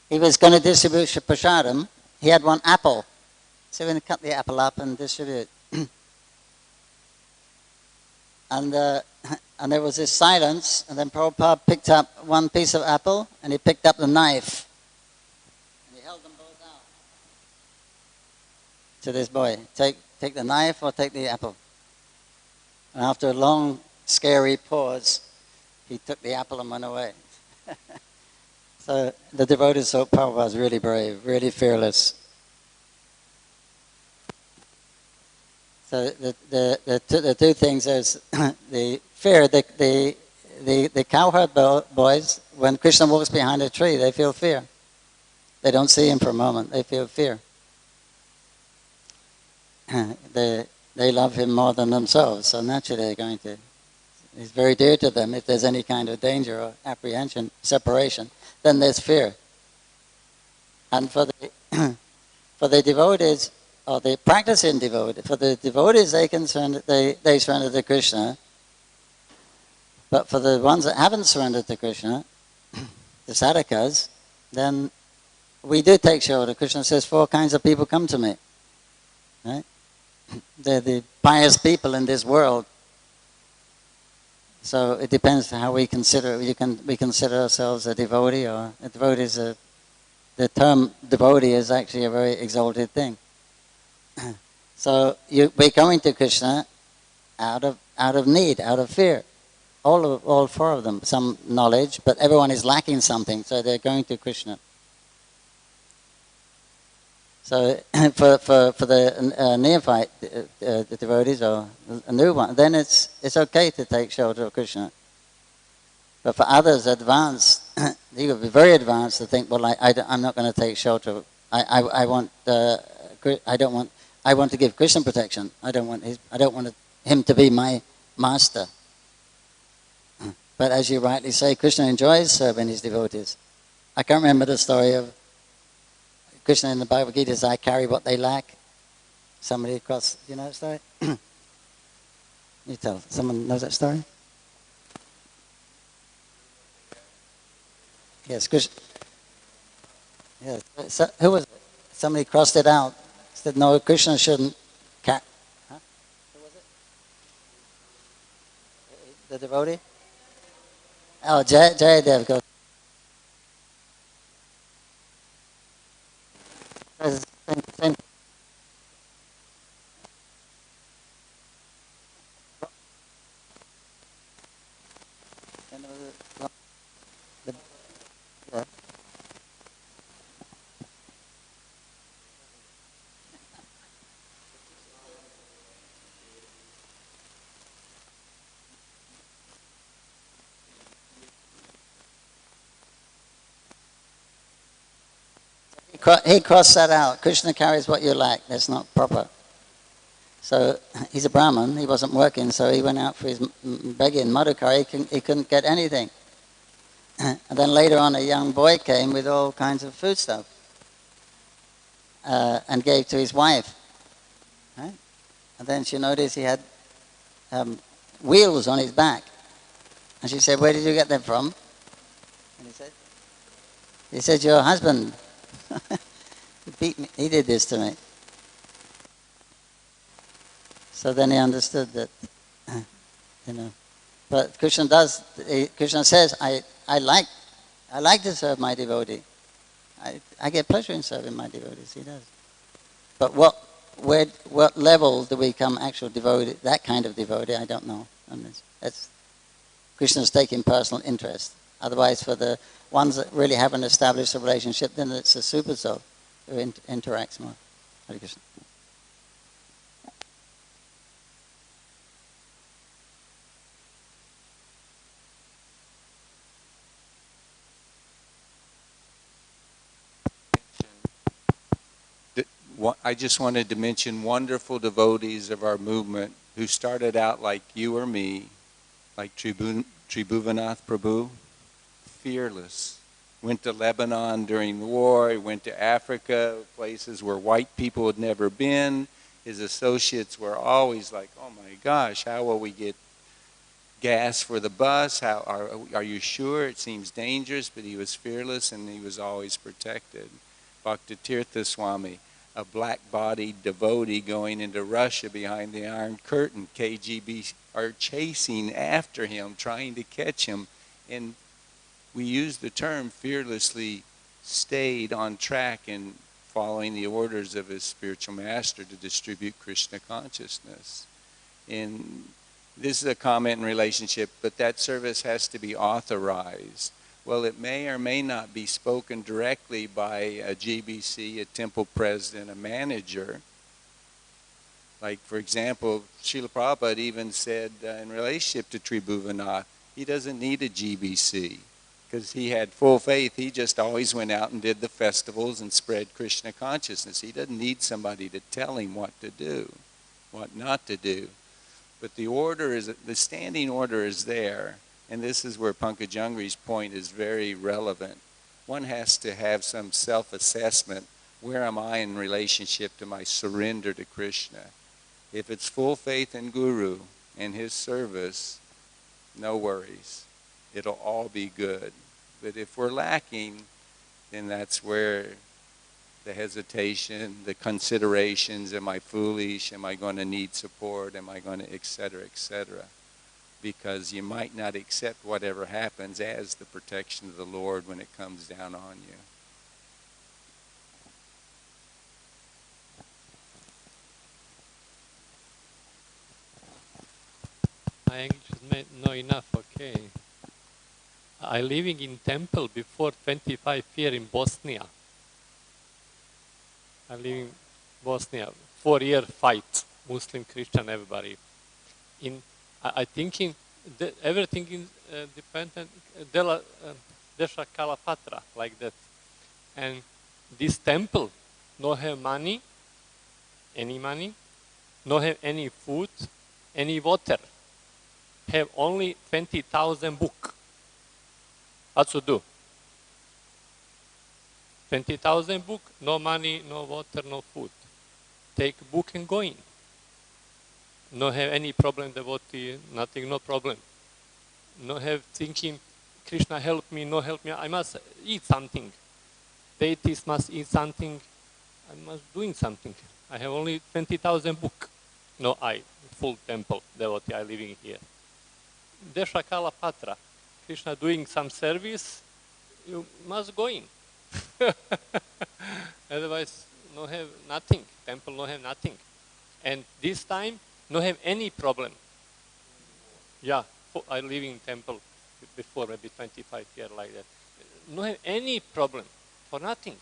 He was going to distribute prasadam. He had one apple. So we're going to cut the apple up and distribute. And there was this silence, and then Prabhupada picked up one piece of apple, and he picked up the knife. And he held them both out to this boy. Take the knife or take the apple. And after a long, scary pause, he took the apple and went away. So the devotees thought Prabhupada was really brave, really fearless. So the two things is the fear. The cowherd boys, when Krishna walks behind a tree, they feel fear. They don't see him for a moment. They feel fear. They love him more than themselves, so naturally they're going to. He's very dear to them. If there's any kind of danger or apprehension, separation, then there's fear. And for the devotees, or the practicing devotees, for the devotees they surrender to Krishna. But for the ones that haven't surrendered to Krishna, the sadhakas, then we do take shelter. Krishna says 4 kinds of people come to me. Right? They're the pious people in this world. So it depends how we consider. We consider ourselves a devotee, or a devotee is a. The term devotee is actually a very exalted thing. So we're coming to Krishna out of need, out of fear. All four of them, some knowledge, but everyone is lacking something, so they're going to Krishna. So for the neophyte, the devotees or a new one, then it's okay to take shelter of Krishna. But for others, advanced, you could be very advanced to think, well, I'm not going to take shelter. I want to give Krishna protection. I don't want him to be my master. But as you rightly say, Krishna enjoys serving his devotees. I can't remember the story of Krishna in the Bhagavad Gita says, I carry what they lack. Somebody across, you know that story? You tell. Someone knows that story? Yes, Krishna. Yeah. So, who was it? Somebody crossed it out. Said, no, Krishna shouldn't carry. Huh? Who was it? The devotee? Oh, Jayadev goes. Same. Yeah. He crossed that out. Krishna carries what you lack. That's not proper. So he's a Brahmin. He wasn't working, so he went out for his begging. Madhukar, he couldn't get anything. And then later on, a young boy came with all kinds of foodstuff and gave to his wife. Right? And then she noticed he had wheels on his back. And she said, where did you get them from? And he said, your husband. He beat me. He did this to me. So then he understood that, you know. But Krishna says, I like to serve my devotee. I get pleasure in serving my devotees. He does. But what level do we become actual devotee? That kind of devotee, I don't know. That's Krishna's taking personal interest. Otherwise, for the ones that really haven't established a relationship, then it's a super soul who interacts more. Hare Krishna. I just wanted to mention wonderful devotees of our movement who started out like you or me, like Tribhuvanath Prabhu, fearless. Went to Lebanon during the war, he went to Africa, places where white people had never been. His associates were always like, oh my gosh, how will we get gas for the bus? Are you sure? It seems dangerous, but he was fearless and he was always protected. Bhaktitirtha Swami, a black-bodied devotee going into Russia behind the Iron Curtain. KGB are chasing after him, trying to catch him. And we use the term fearlessly stayed on track in following the orders of his spiritual master to distribute Krishna consciousness. And this is a comment in relationship, but that service has to be authorized. Well, it may or may not be spoken directly by a GBC, a temple president, a manager. Like, for example, Srila Prabhupada even said in relationship to Tribhuvanath, he doesn't need a GBC because he had full faith. He just always went out and did the festivals and spread Krishna consciousness. He doesn't need somebody to tell him what to do, what not to do. But the standing order is there. And this is where Pankajangri's point is very relevant. One has to have some self-assessment. Where am I in relationship to my surrender to Krishna? If it's full faith in Guru and his service, no worries. It'll all be good. But if we're lacking, then that's where the hesitation, the considerations, am I foolish? Am I going to need support? Am I going to, et cetera, et cetera. because you might not accept whatever happens as the protection of the Lord when it comes down on you. My English is not enough, okay. I living in temple before 25 years in Bosnia. I live in Bosnia, 4-year fight, Muslim, Christian, everybody. I thinking that everything is dependent, Desha Kalapatra, like that. And this temple no have money, any money, no have any food, any water. Have only 20,000 book. What to do? 20,000 book, no money, no water, no food. Take book and go in. No have any problem devotee, nothing, no problem. No have thinking, Krishna help me, no help me, I must eat something. Deities must eat something, I must doing something. I have only 20,000 book. No, full temple devotee, I living here. Deshakala Patra, Krishna doing some service, you must go in. Otherwise, no have nothing. Temple no have nothing. And this time, no have any problem. Yeah, I live in temple before maybe 25 years like that. No have any problem for nothing.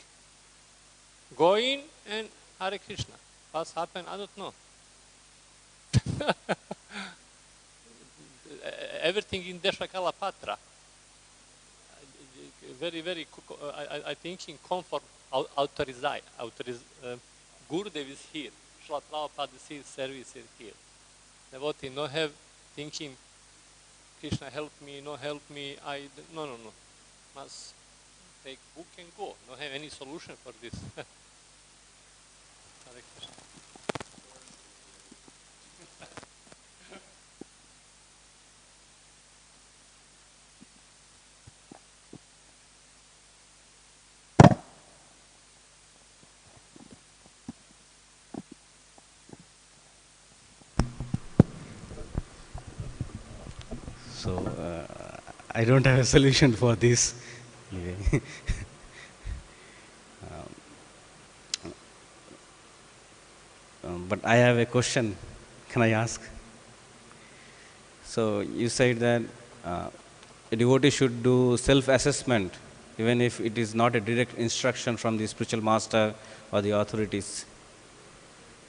Go in and Hare Krishna. What's happened, I don't know. Everything in Deshakala Patra. Very, very, I think in comfort, Gurudev is here. Srila Prabhupada service is here. Devotee no have thinking, Krishna help me, no help me, no. Must take book and go. No have any solution for this. Hare Krishna. So I don't have a solution for this. Anyway. But I have a question. Can I ask? So you said that a devotee should do self-assessment even if it is not a direct instruction from the spiritual master or the authorities.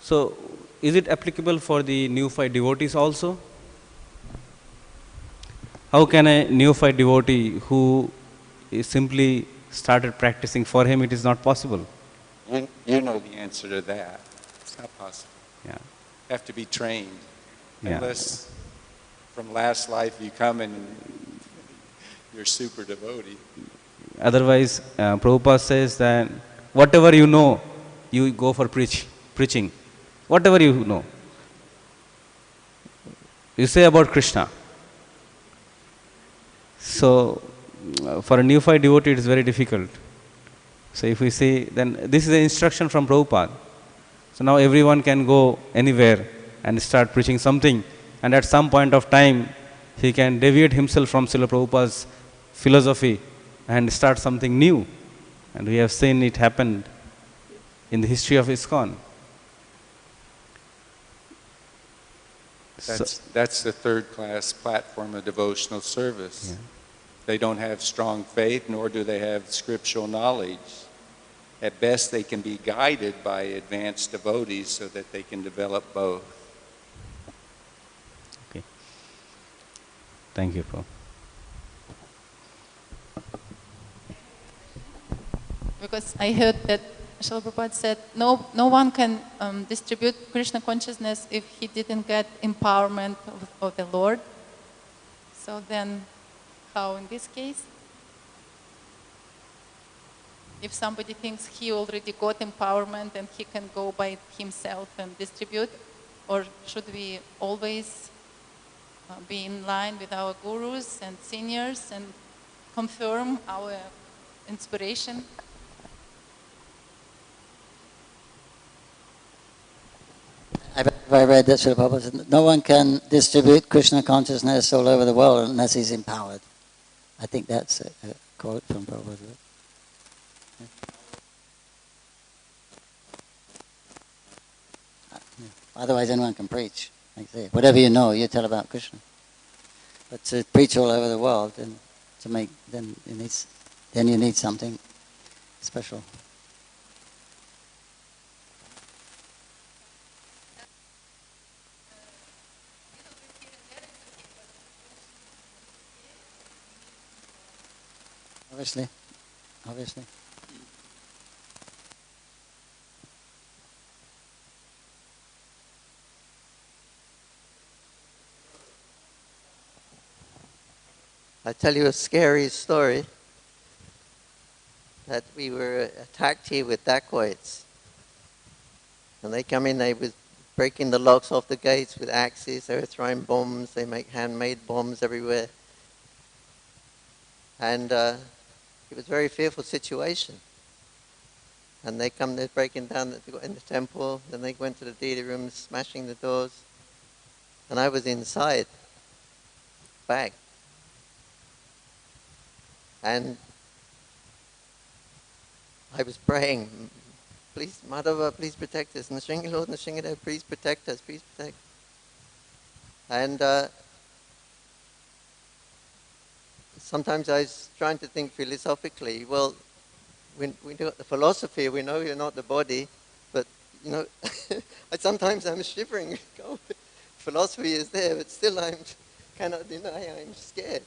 So is it applicable for the neophyte devotees also? How can a neophyte devotee who is simply started practicing, for him it is not possible? You know the answer to that. It's not possible. Yeah. Have to be trained. Yeah. Unless from last life you come and you're super devotee. Otherwise, Prabhupada says that whatever you know, you go for preaching. Whatever you know. You say about Krishna. So, for a neophyte devotee, it is very difficult. So, if we see, then this is an instruction from Prabhupada. So, now everyone can go anywhere and start preaching something, and at some point of time, he can deviate himself from Srila Prabhupada's philosophy and start something new. And we have seen it happened in the history of ISKCON. That's the third-class platform of devotional service. Yeah. They don't have strong faith, nor do they have scriptural knowledge. At best, they can be guided by advanced devotees so that they can develop both. Okay. Thank you, Prabhu. Because I heard that Srila Prabhupada said no one can distribute Krishna consciousness if he didn't get empowerment of the Lord. So then, how in this case? If somebody thinks he already got empowerment and he can go by himself and distribute, or should we always be in line with our gurus and seniors and confirm our inspiration? I read that Srila Prabhupada said, no one can distribute Krishna consciousness all over the world unless he's empowered. I think that's a quote from Prabhupada. Yeah. Yeah. Otherwise, anyone can preach. Like I say, whatever you know, you tell about Krishna. But to preach all over the world, and to make, then you need something special. Obviously. I tell you a scary story that we were attacked here with dacoits. And they come in, they were breaking the locks off the gates with axes, they were throwing bombs, they make handmade bombs everywhere. And it was a very fearful situation. And they come, they're breaking down in the temple, then they went to the deity rooms, smashing the doors. And I was inside, back. And I was praying, please, Madhava, please protect us. Nrsinga, Lord Nrsingadev, please protect us, please protect. And sometimes I was trying to think philosophically, well, we do the philosophy, we know you're not the body, but, you know, sometimes I'm shivering. Philosophy is there, but still I cannot deny I'm scared.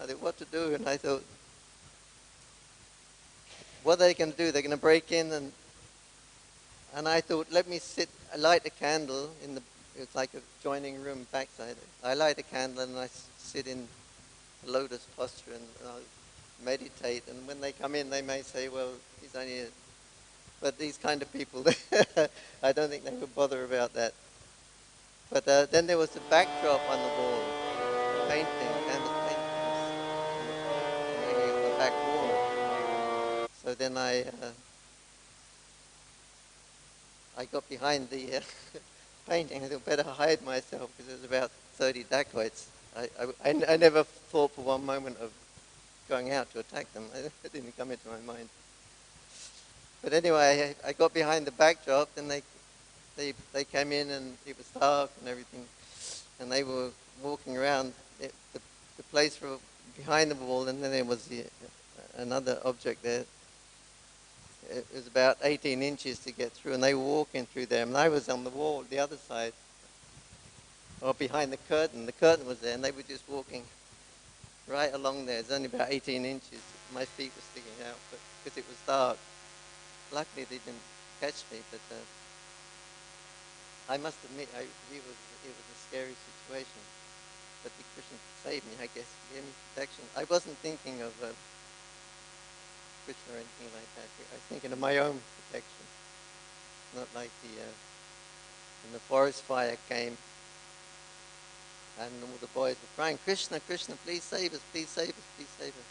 I don't know what to do, and I thought, what are they going to do? They're going to break in, and I thought, let me light a candle in the, it's like a joining room backside. I light a candle and I sit in lotus posture and I'll meditate. And when they come in, they may say, well, he's only a... But these kind of people, I don't think they would bother about that. But then there was a backdrop on the wall, painting, canvas paintings on the back wall. So then I got behind the painting. I thought better hide myself because there was about 30 dacoits. I never thought for one moment of going out to attack them. It didn't come into my mind. But anyway, I got behind the backdrop, and they came in, and it was dark and everything, and they were walking around the place behind the wall, and then there was another object there. It was about 18 inches to get through, and they were walking through there, and I was on the wall, the other side, or behind the curtain. The curtain was there, and they were just walking right along there. It's only about 18 inches. My feet were sticking out, but because it was dark. Luckily, they didn't catch me, but I must admit, it was a scary situation. But the Krishna saved me, I guess, gave me protection. I wasn't thinking of Krishna or anything like that. I was thinking of my own protection. Not like when the forest fire came, and all the boys were crying, Krishna, Krishna, please save us, please save us, please save us.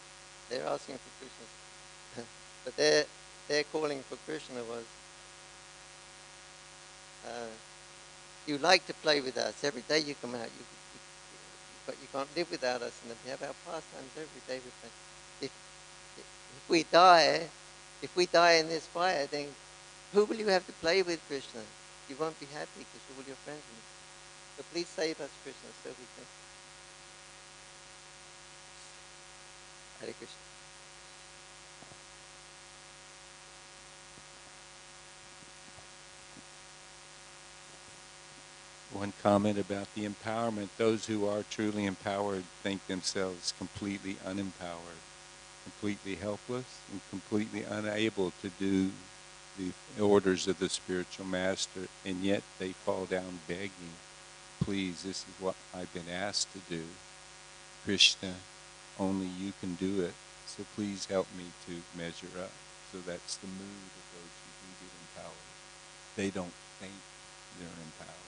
They're asking for Krishna. But their calling for Krishna was, you like to play with us. Every day you come out, but you can't live without us. And we have our pastimes every day we play. If we die in this fire, then who will you have to play with, Krishna? You won't be happy because all your friends will. So please save us, Krishna, so we can. Hare Krishna. One comment about the empowerment. Those who are truly empowered think themselves completely unempowered, completely helpless, and completely unable to do the orders of the spiritual master, and yet they fall down begging, please, this is what I've been asked to do. Krishna, only you can do it, so please help me to measure up. So that's the mood of those who do get empowered. They don't think they're empowered.